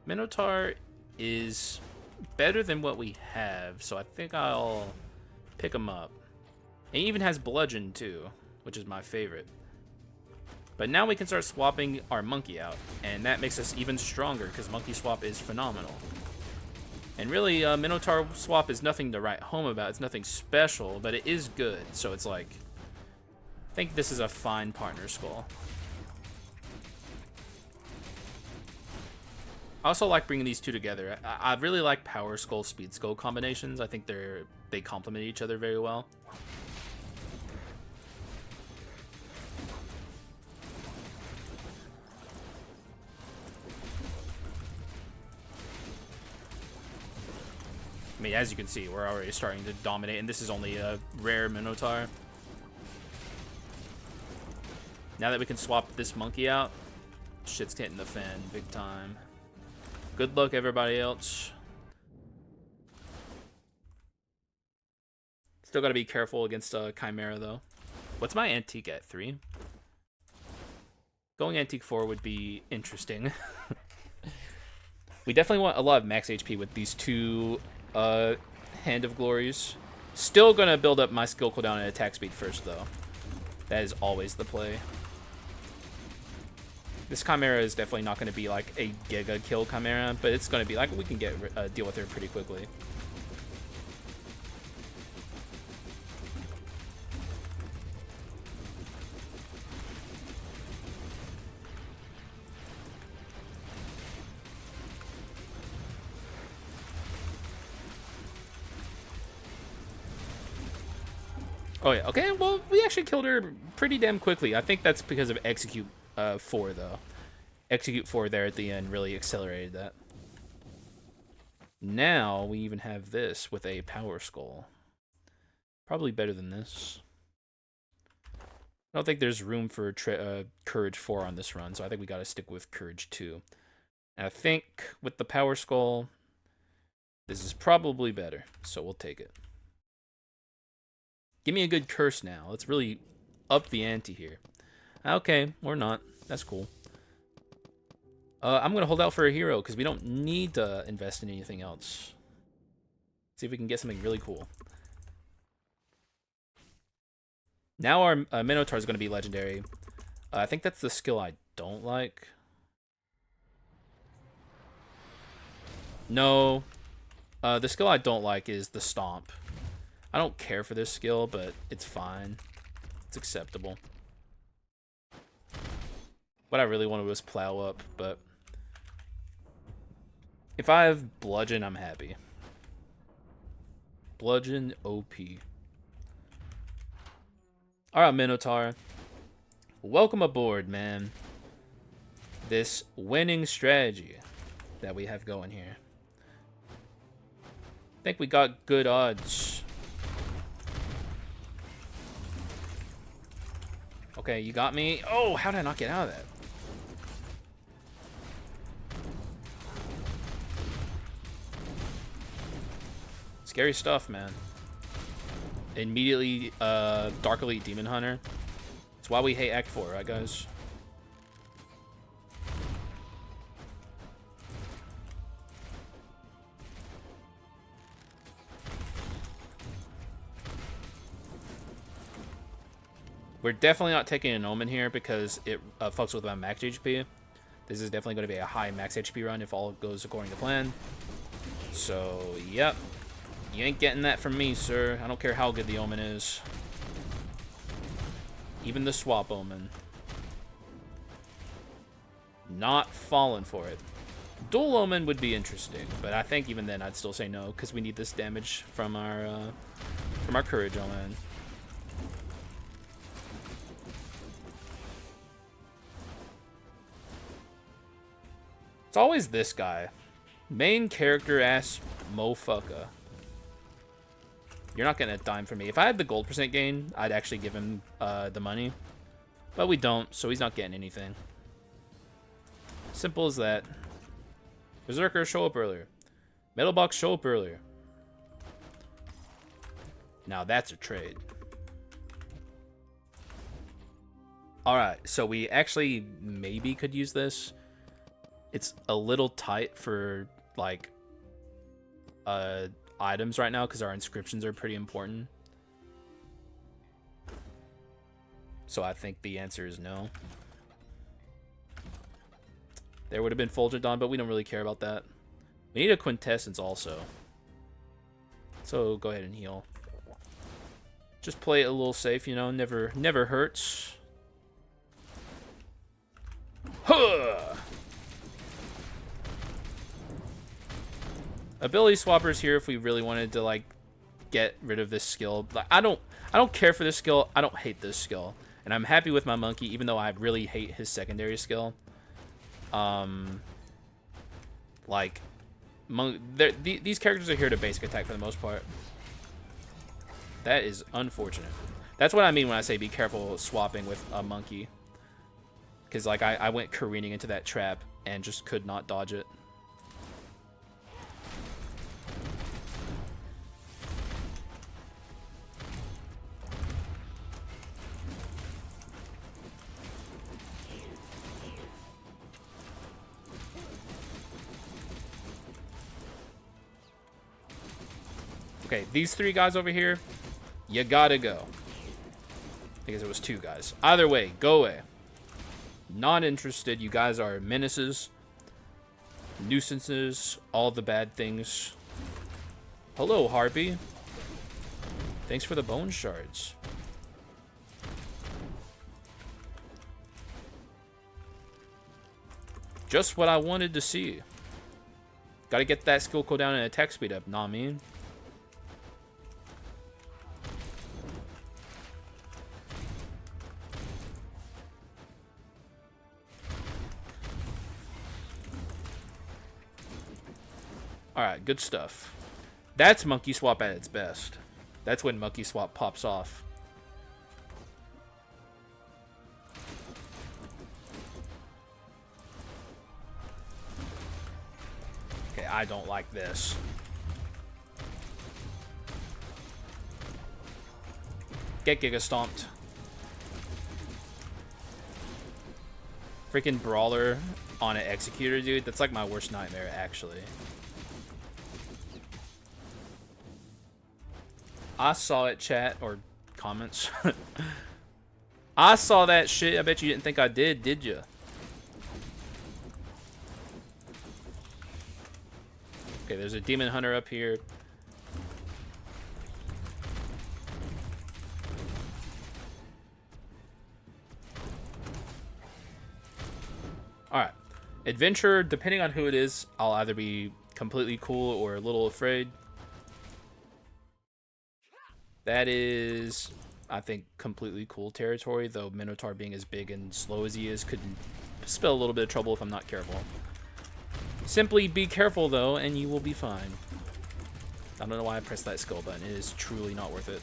Minotaur is better than what we have, so I think I'll pick him up. He even has bludgeon too, which is my favorite. But now we can start swapping our monkey out, and that makes us even stronger because monkey swap is phenomenal. And really, Minotaur swap is nothing to write home about. It's nothing special, but it is good. So it's like, I think this is a fine partner skull. I also like bringing these two together. I really like Power Skull, Speed Skull combinations. I think they complement each other very well. I mean, as you can see, we're already starting to dominate, and this is only a rare Minotaur. Now that we can swap this monkey out, shit's hitting the fan big time. Good luck, everybody else. Still gotta be careful against Chimera, though. What's my antique at? 3? Going antique 4 would be interesting. We definitely want a lot of max HP with these two Hand of Glories. Still gonna build up my skill cooldown and attack speed first, though. That is always the play. This Chimera is definitely not going to be like a giga kill Chimera, but it's going to be like we can get deal with her pretty quickly. Oh yeah, okay, well, we actually killed her pretty damn quickly. I think that's because of Execute 4, though. Execute 4 there at the end really accelerated that. Now we even have this with a Power Skull. Probably better than this. I don't think there's room for Courage 4 on this run, so I think we gotta stick with Courage 2. And I think with the Power Skull, this is probably better, so we'll take it. Give me a good curse now. Let's really up the ante here. Okay, or not. That's cool. I'm going to hold out for a hero because we don't need to invest in anything else. See if we can get something really cool. Now our Minotaur is going to be legendary. I think that's the skill I don't like. No. The skill I don't like is the Stomp. I don't care for this skill, but it's fine. It's acceptable. What I really wanted was Plow Up, but if I have Bludgeon, I'm happy. Bludgeon OP. Alright, Minotaur. Welcome aboard, man. This winning strategy that we have going here. I think we got good odds. Okay, you got me. Oh, how did I not get out of that? Scary stuff, man. Immediately, Dark Elite Demon Hunter. That's why we hate Act 4, right, guys? We're definitely not taking an Omen here because it fucks with my max HP. This is definitely going to be a high max HP run if all goes according to plan. So, yep. You ain't getting that from me, sir. I don't care how good the Omen is. Even the swap Omen. Not falling for it. Dual Omen would be interesting, but I think even then I'd still say no, because we need this damage from our Courage Omen. It's always this guy. Main character ass mofucker. You're not getting a dime from me. If I had the gold percent gain, I'd actually give him the money. But we don't, so he's not getting anything. Simple as that. Berserker, show up earlier. Metal Box, show up earlier. Now that's a trade. Alright, so we actually maybe could use this. It's a little tight for, like, items right now because our inscriptions are pretty important. So I think the answer is no. There would have been Fulgent Dawn, but we don't really care about that. We need a Quintessence also. So go ahead and heal. Just play it a little safe, you know, never hurts. Huh! Ability swappers here if we really wanted to, like, get rid of this skill. Like, I don't care for this skill. I don't hate this skill. And I'm happy with my monkey, even though I really hate his secondary skill. Like, these characters are here to basic attack for the most part. That is unfortunate. That's what I mean when I say be careful swapping with a monkey. Because, like, I went careening into that trap and just could not dodge it. Okay, these three guys over here, you gotta go. Because it was two guys. Either way, go away. Not interested. You guys are menaces, nuisances, all the bad things. Hello, Harpy. Thanks for the bone shards. Just what I wanted to see. Gotta get that skill cooldown and attack speed up, nah, man. Alright, good stuff. That's Monkey Swap at its best. That's when Monkey Swap pops off. Okay, I don't like this. Get Giga Stomped. Freaking Brawler on an Executor, dude. That's like my worst nightmare, actually. I saw it, chat, or comments. I saw that shit. I bet you didn't think I did you? Okay, there's a Demon Hunter up here. Alright. Adventure, depending on who it is, I'll either be completely cool or a little afraid. That is, I think, completely cool territory, though Minotaur being as big and slow as he is could spell a little bit of trouble if I'm not careful. Simply be careful, though, and you will be fine. I don't know why I pressed that skill button. It is truly not worth it.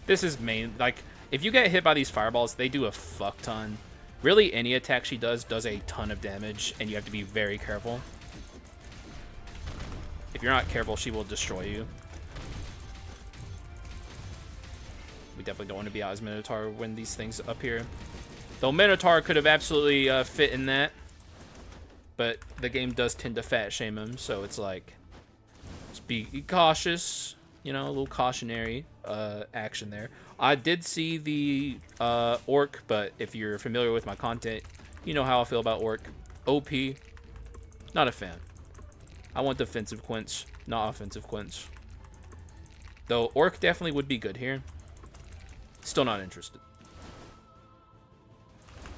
This is main, like, if you get hit by these fireballs, they do a fuck ton. Really, any attack she does a ton of damage, and you have to be very careful. If you're not careful, she will destroy you. We definitely don't want to be out as Minotaur when these things up here. Though Minotaur could have absolutely fit in that. But the game does tend to fat shame him, so it's like, just be cautious. You know, a little cautionary action there. I did see the Orc, but if you're familiar with my content, you know how I feel about Orc. OP, not a fan. I want defensive quints, not offensive quints. Though Orc definitely would be good here. Still not interested.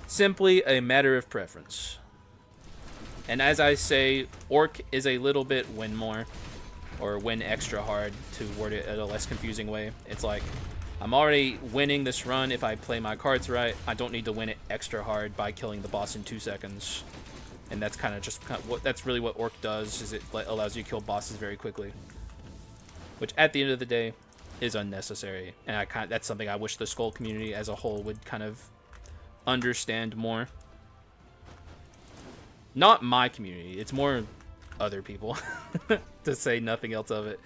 Simply a matter of preference. And as I say, Orc is a little bit win more, or win extra hard, to word it in a less confusing way. It's like, I'm already winning this run if I play my cards right. I don't need to win it extra hard by killing the boss in 2 seconds. And that's kind of just what that's really what Orc does, is it allows you to kill bosses very quickly. Which at the end of the day is unnecessary. And that's something I wish the Skul community as a whole would kind of understand more. Not my community, it's more other people, to say nothing else of it.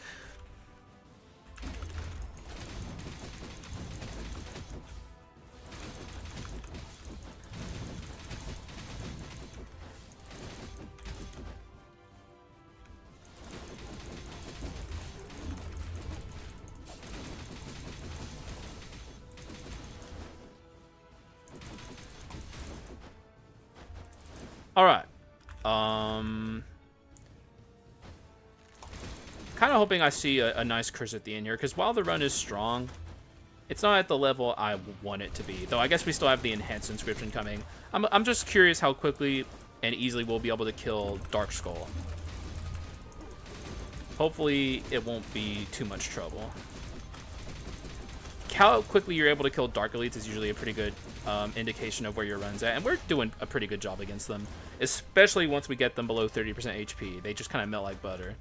All right. Kind of hoping I see a nice curse at the end here, because while the run is strong, it's not at the level I want it to be. Though I guess we still have the enhanced inscription coming. I'm just curious how quickly and easily we'll be able to kill Dark Skull. Hopefully it won't be too much trouble. How quickly you're able to kill Dark Elites is usually a pretty good indication of where your run's at, and we're doing a pretty good job against them, especially once we get them below 30% HP. They just kind of melt like butter.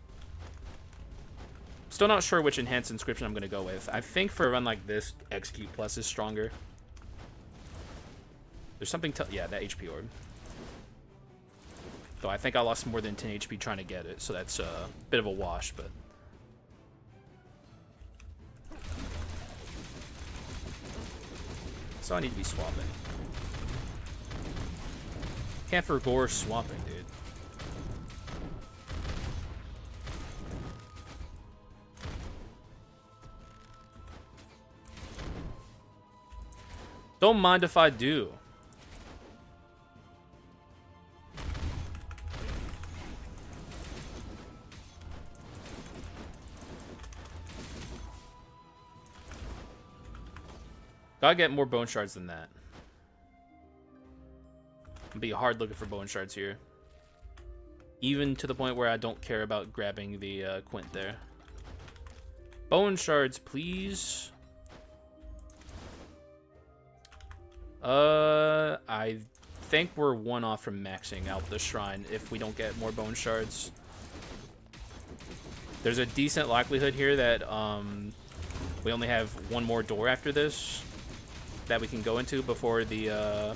Still not sure which enhanced inscription I'm going to go with. I think for a run like this, Execute Plus is stronger. There's something to... yeah, that HP orb. Though I think I lost more than 10 HP trying to get it, so that's a bit of a wash, but... so I need to be swapping. Can't forgo swapping, dude. Don't mind if I do. Gotta get more bone shards than that. It'll be hard looking for bone shards here. Even to the point where I don't care about grabbing the quint there. Bone shards, please. I think we're 1 off from maxing out the shrine if we don't get more bone shards. There's a decent likelihood here that we only have 1 more door after this that we can go into before the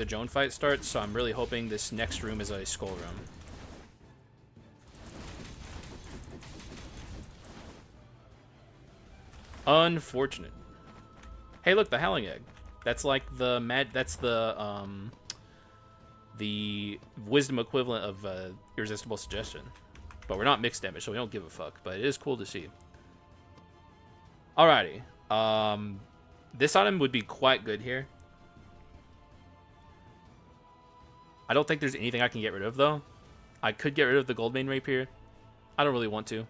Joan fight starts, so I'm really hoping this next room is a Skul room. Unfortunate. Hey, look, the Howling Egg. That's like the the wisdom equivalent of irresistible suggestion. But we're not mixed damage, so we don't give a fuck. But it is cool to see. Alrighty. This item would be quite good here. I don't think there's anything I can get rid of, though. I could get rid of the Goldmane Rapier. I don't really want to.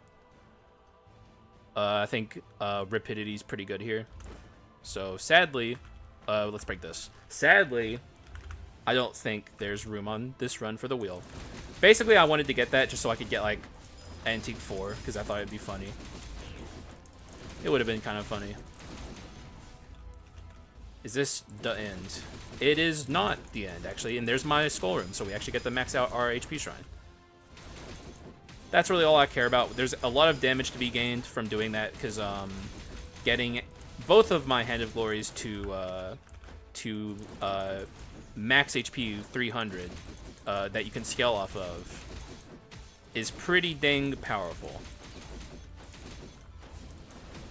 I think Rapidity is pretty good here. So, sadly... let's break this. Sadly, I don't think there's room on this run for the wheel. Basically, I wanted to get that just so I could get, like, Antique 4, because I thought it'd be funny. It would have been kind of funny. Is this the end? It is not the end, actually, and there's my Skul room, so we actually get to max out our HP shrine. That's really all I care about. There's a lot of damage to be gained from doing that, because getting both of my Hand of Glories to max HP 300 that you can scale off of is pretty dang powerful.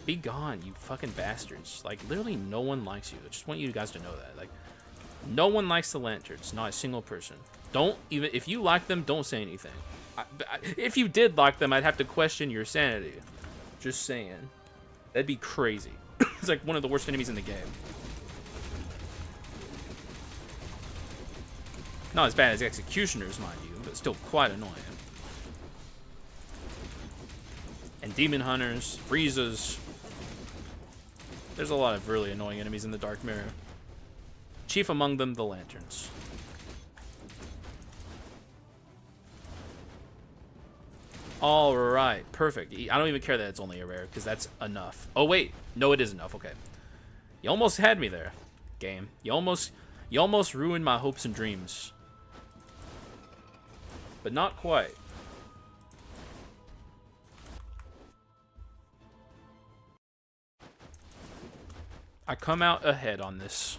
Be gone, you fucking bastards. Like, literally no one likes you. I just want you guys to know that. Like, no one likes the Lanterns. Not a single person. Don't even... if you like them, don't say anything. If you did like them, I'd have to question your sanity. Just saying. That'd be crazy. He's like one of the worst enemies in the game. Not as bad as Executioners, mind you, but still quite annoying. And Demon Hunters, Friezas. There's a lot of really annoying enemies in the Dark Mirror. Chief among them, the Lanterns. Alright, perfect. I don't even care that it's only a rare, because that's enough. Oh, wait. No, it is enough. Okay. You almost had me there, game. You almost ruined my hopes and dreams. But not quite. I come out ahead on this.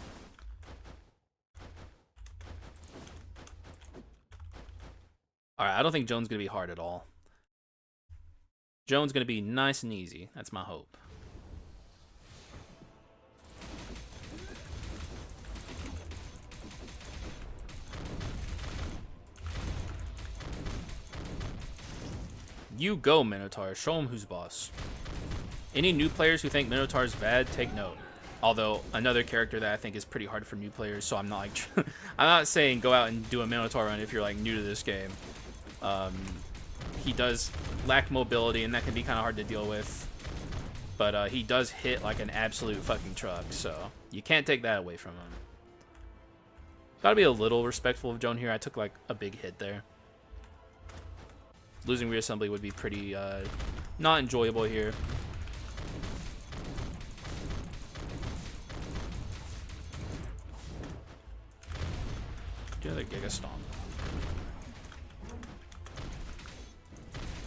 Alright, I don't think Joan's going to be hard at all. Joan's going to be nice and easy. That's my hope. You go, Minotaur. Show him who's boss. Any new players who think Minotaur's bad, take note. Although, another character that I think is pretty hard for new players, so I'm not like... I'm not saying go out and do a Minotaur run if you're like new to this game. He does lack mobility, and that can be kind of hard to deal with. But he does hit like an absolute fucking truck, so you can't take that away from him. Gotta be a little respectful of Joan here. I took like a big hit there. Losing reassembly would be pretty not enjoyable here. Do another Giga Stomp.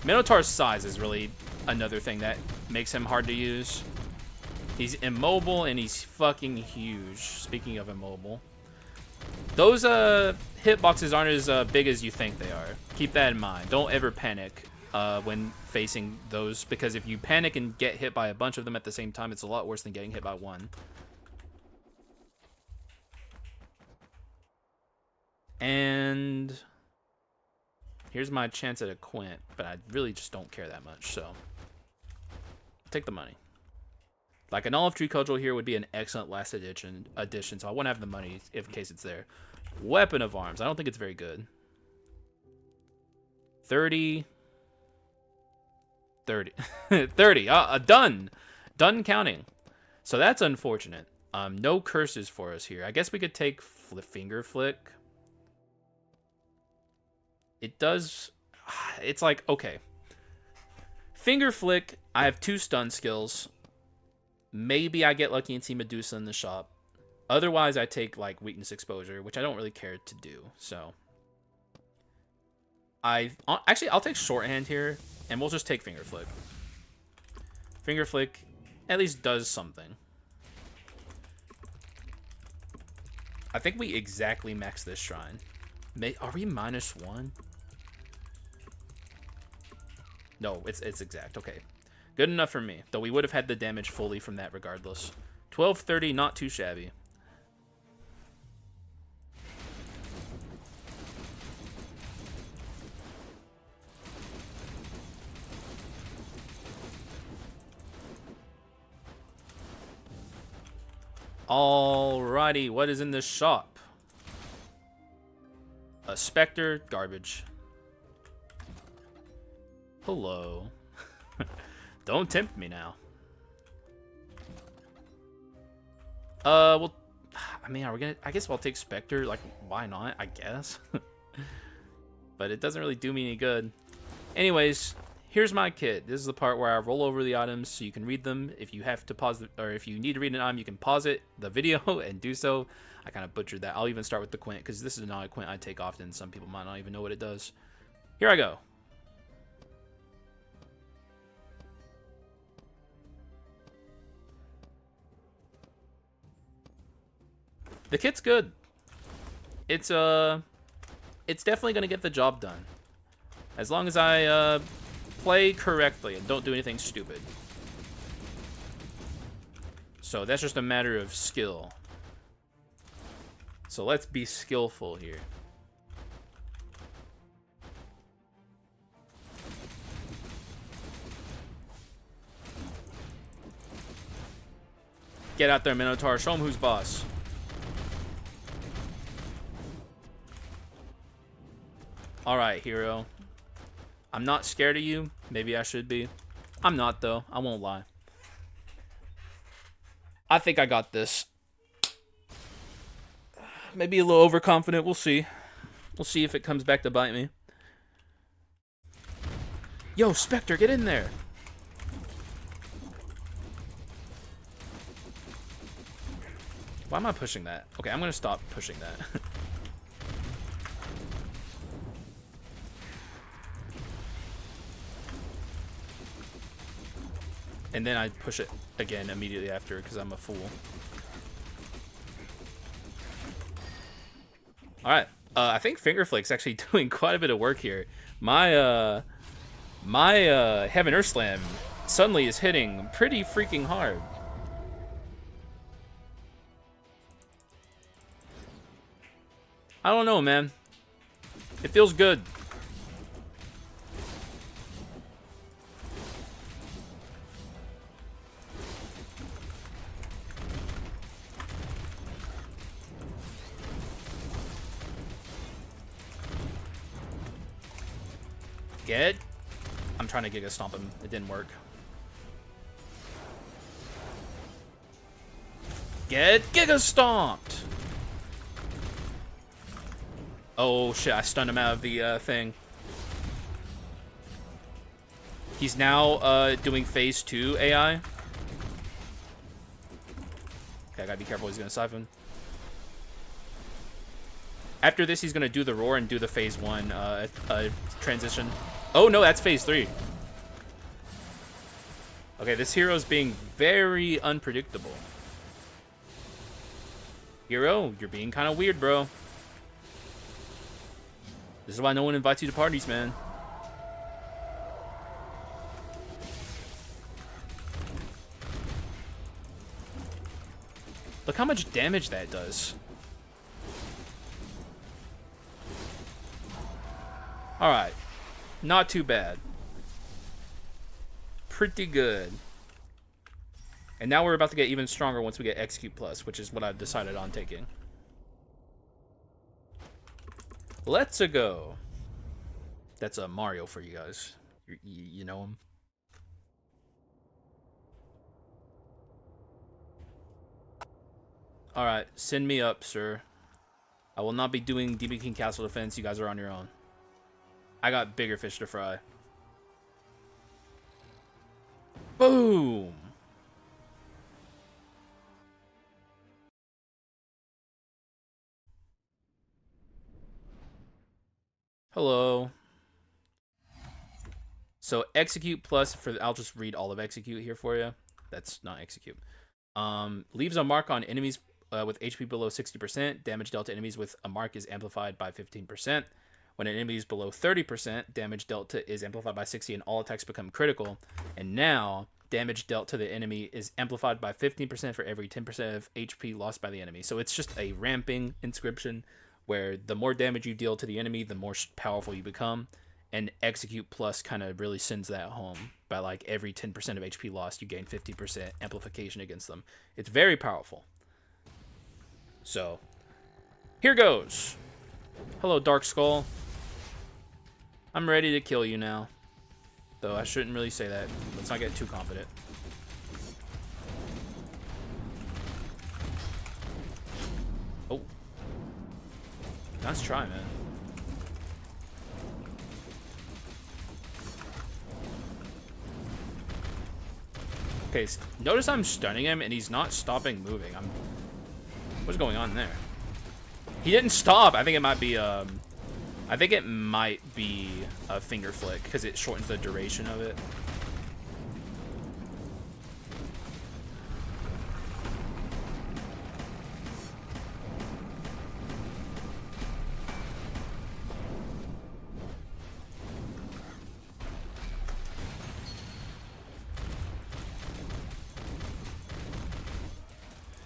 Minotaur's size is really another thing that makes him hard to use. He's immobile and he's fucking huge. Speaking of immobile. Those hitboxes aren't as big as you think they are. Keep that in mind. Don't ever panic when facing those, because if you panic and get hit by a bunch of them at the same time, it's a lot worse than getting hit by one. And here's my chance at a Quint, but I really just don't care that much, so take the money. Like an olive tree cudgel here would be an excellent last addition, so I want to have the money in case it's there. Weapon of arms. I don't think it's very good. 30. 30. 30. Done. Done counting. So that's unfortunate. No curses for us here. I guess we could take finger flick. It does... It's like, okay. Finger flick, I have 2 stun skills. Maybe I get lucky and see Medusa in the shop. Otherwise, I take, like, weakness exposure, which I don't really care to do, so. Actually, I'll take shorthand here, and we'll just take finger flick. Finger flick at least does something. I think we exactly max this shrine. Are we -1? No, it's exact. Okay. Good enough for me. Though we would have had the damage fully from that regardless. 1230, not too shabby. Alrighty, what is in this shop? A Spectre, garbage. Hello. Don't tempt me now. Well, I mean, are we gonna... I guess I'll take Spectre. Like, why not? I guess. But it doesn't really do me any good. Anyways, here's my kit. This is the part where I roll over the items so you can read them. If you have to pause, or if you need to read an item, you can pause the video, and do so. I kind of butchered that. I'll even start with the Quint, because this is not a Quint I take often. Some people might not even know what it does. Here I go. The kit's good. It's definitely gonna get the job done. As long as I play correctly and don't do anything stupid. So that's just a matter of skill. So let's be skillful here. Get out there, Minotaur. Show him who's boss. Alright, hero. I'm not scared of you. Maybe I should be. I'm not, though. I won't lie. I think I got this. Maybe a little overconfident. We'll see. We'll see if it comes back to bite me. Yo, Spectre, get in there. Why am I pushing that? Okay, I'm going to stop pushing that. And then I push it again immediately after because I'm a fool. Alright. I think Finger Flake's actually doing quite a bit of work here. My Heaven Earth Slam suddenly is hitting pretty freaking hard. I don't know, man. It feels good. Get. I'm trying to Giga Stomp him. It didn't work. Get Giga Stomped! Oh shit, I stunned him out of the thing. He's now doing phase 2 AI. Okay, I gotta be careful, he's gonna siphon. After this, he's gonna do the roar and do the phase 1 transition. Oh no, that's phase 3. Okay, this hero's being very unpredictable. Hero, you're being kind of weird, bro. This is why no one invites you to parties, man. Look how much damage that does. Alright. Not too bad. Pretty good. And now we're about to get even stronger once we get Execute Plus, which is what I've decided on taking. Let's go. That's a Mario for you guys. You know him. Alright, send me up, sir. I will not be doing DB King Castle Defense. You guys are on your own. I got bigger fish to fry. Boom! Hello. So Execute Plus for I'll just read all of Execute here for you. That's not Execute. Leaves a mark on enemies with HP below 60%. Damage dealt to enemies with a mark is amplified by 15%. When an enemy is below 30%, damage dealt to is amplified by 60 and all attacks become critical. And now, damage dealt to the enemy is amplified by 15% for every 10% of HP lost by the enemy. So it's just a ramping inscription where the more damage you deal to the enemy, the more powerful you become. And Execute Plus kind of really sends that home. By like every 10% of HP lost, you gain 50% amplification against them. It's very powerful. So, here goes. Hello, Dark Skull. I'm ready to kill you now. Though I shouldn't really say that. Let's not get too confident. Oh. Nice try, man. Okay, notice I'm stunning him and he's not stopping moving. What's going on there? He didn't stop. I think it might be a finger flick because it shortens the duration of it.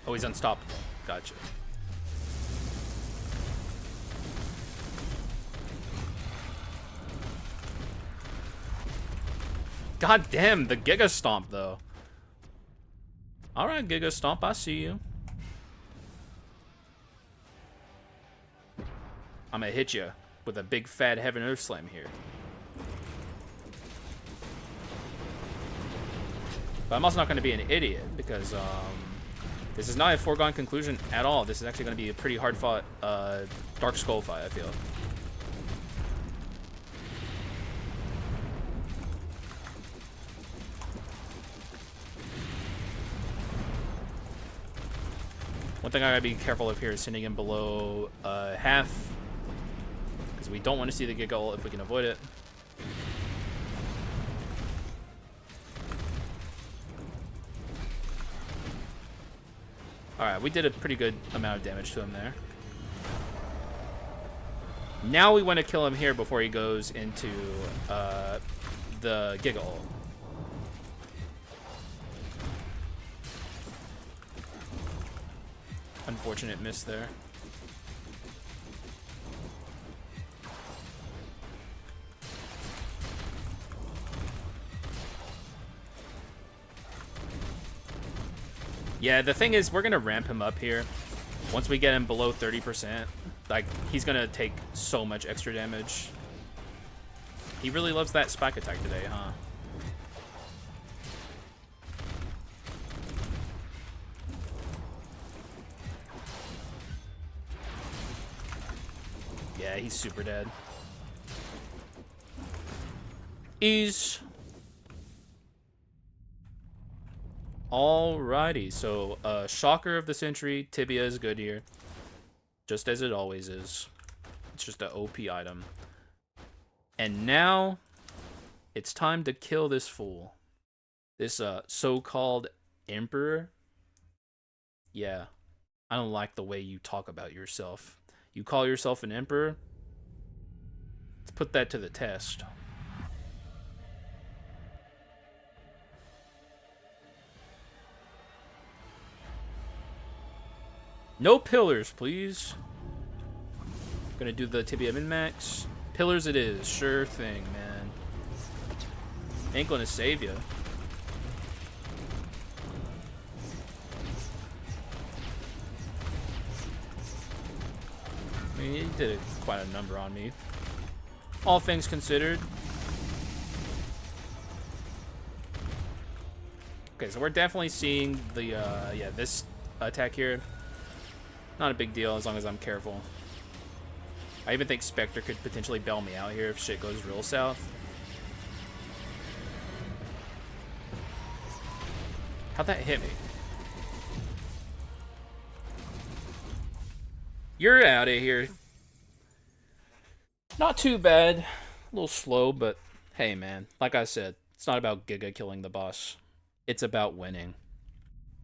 Oh, he's unstoppable. Gotcha. God damn, the Giga Stomp, though. Alright, Giga Stomp, I see you. I'm gonna hit you with a big fat Heaven Earth Slam here. But I'm also not gonna be an idiot because this is not a foregone conclusion at all. This is actually gonna be a pretty hard fought Dark Skull fight, I feel. One thing I gotta be careful of here is sending him below half, because we don't want to see the Giga ult if we can avoid it. Alright, we did a pretty good amount of damage to him there. Now we want to kill him here before he goes into the Giga ult. Unfortunate miss there. Yeah, the thing is, we're going to ramp him up here. Once we get him below 30%, like, he's going to take so much extra damage. He really loves that spike attack today, huh? Yeah, he's super dead. Ease. Alrighty, so Shocker of the Century, Tibia is good here. Just as it always is. It's just an OP item. And now, it's time to kill this fool. This so-called Emperor. Yeah, I don't like the way you talk about yourself. You call yourself an emperor? Let's put that to the test. No pillars, please. Gonna do the Tibia min-max. Pillars it is. Sure thing, man. Ain't gonna save you. I mean, he did quite a number on me. All things considered. Okay, so we're definitely seeing the, yeah, this attack here. Not a big deal as long as I'm careful. I even think Spectre could potentially bail me out here if shit goes real south. How'd that hit me? You're out of here. Not too bad. A little slow, but hey, man. Like I said, it's not about Giga killing the boss. It's about winning.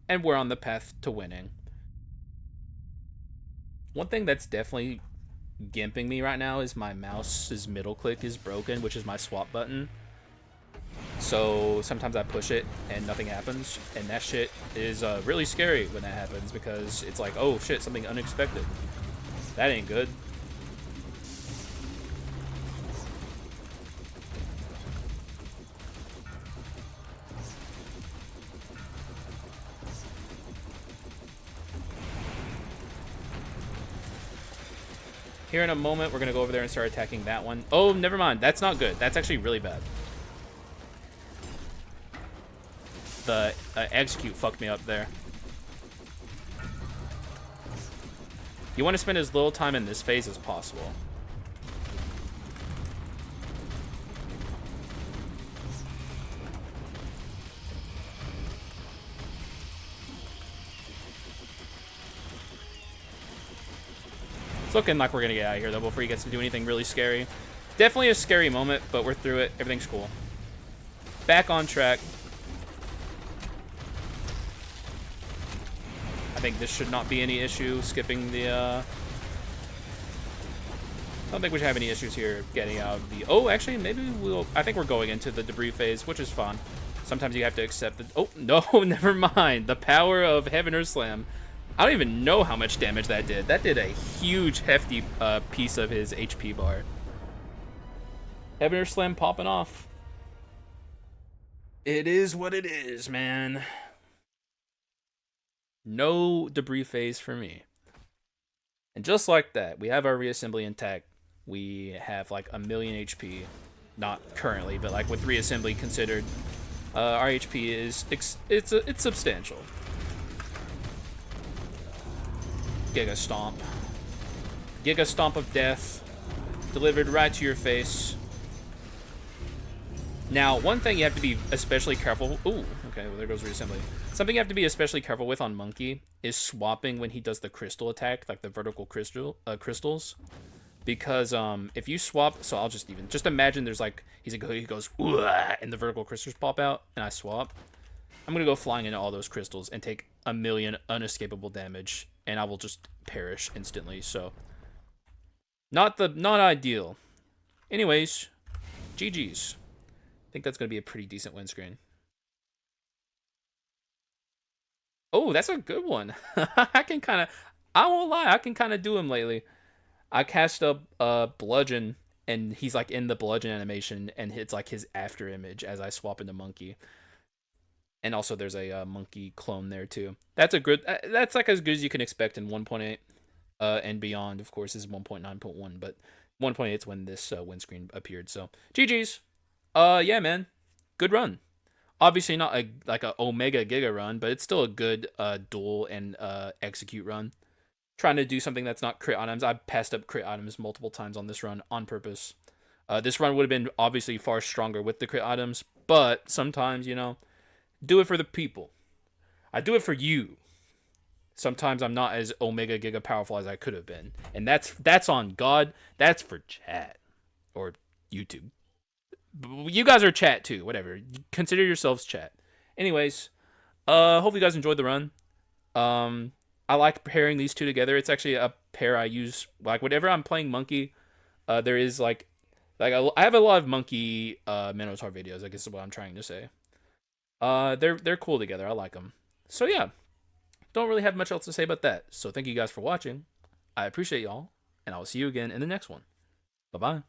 And we're on the path to winning. One thing that's definitely gimping me right now is my mouse's middle click is broken, which is my swap button. So sometimes I push it and nothing happens. And that shit is really scary when that happens because it's like, oh shit, something unexpected. That ain't good. Here in a moment, we're going to go over there and start attacking that one. Oh, never mind. That's not good. That's actually really bad. The execute fucked me up there. You want to spend as little time in this phase as possible. It's looking like we're going to get out of here, though, before he gets to do anything really scary. Definitely a scary moment, but we're through it. Everything's cool. Back on track. I think this should not be any issue skipping the... I don't think we should have any issues here getting out of the... Oh, actually, maybe we'll... I think we're going into the debris phase, which is fun. Sometimes you have to accept the... Oh, no, never mind. The power of Heaven Earth Slam. I don't even know how much damage that did. That did a huge, hefty piece of his HP bar. Heaven Earth Slam popping off. It is what it is, man. No debris phase for me. And just like that, we have our reassembly intact. We have like a million HP. Not currently, but like with reassembly considered, our HP is it's substantial. Giga Stomp. Giga Stomp of Death. Delivered right to your face. Now, one thing you have to be especially careful... Ooh, okay, well, there goes reassembly. Something you have to be especially careful with on Monkey is swapping when he does the crystal attack, like the vertical crystals. Because if you swap... So I'll just imagine there's like... he goes... and the vertical crystals pop out, and I swap. I'm going to go flying into all those crystals and take a million unescapable damage, and I will just perish instantly, so... Not ideal. Anyways, GG's. I think that's going to be a pretty decent win screen. Oh, that's a good one. I won't lie, I can kind of do him lately. I cast up Bludgeon, and he's like in the Bludgeon animation, and it's like his after image as I swap into Monkey. And also there's a Monkey clone there too. That's a good, that's like as good as you can expect in 1.8. And beyond, of course, is 1.9.1, but 1.8 is when this windscreen appeared. So GG's. Yeah, man, good run. Obviously not like a Omega Giga run, but it's still a good duel and execute run. Trying to do something that's not crit items. I passed up crit items multiple times on this run on purpose. This run would have been obviously far stronger with the crit items, but sometimes, you know, do it for the people. I do it for you. Sometimes I'm not as Omega Giga powerful as I could have been. And that's on God. That's for chat. Or YouTube. You guys are chat too. Whatever. Consider yourselves chat. Anyways, hope you guys enjoyed the run. I like pairing these two together. It's actually a pair I use. Like, whenever I'm playing Monkey, there is like I have a lot of Monkey Minotaur videos, I guess is what I'm trying to say. They're cool together. I like them. So yeah. Don't really have much else to say about that. So thank you guys for watching. I appreciate y'all, and I will see you again in the next one. Bye-bye.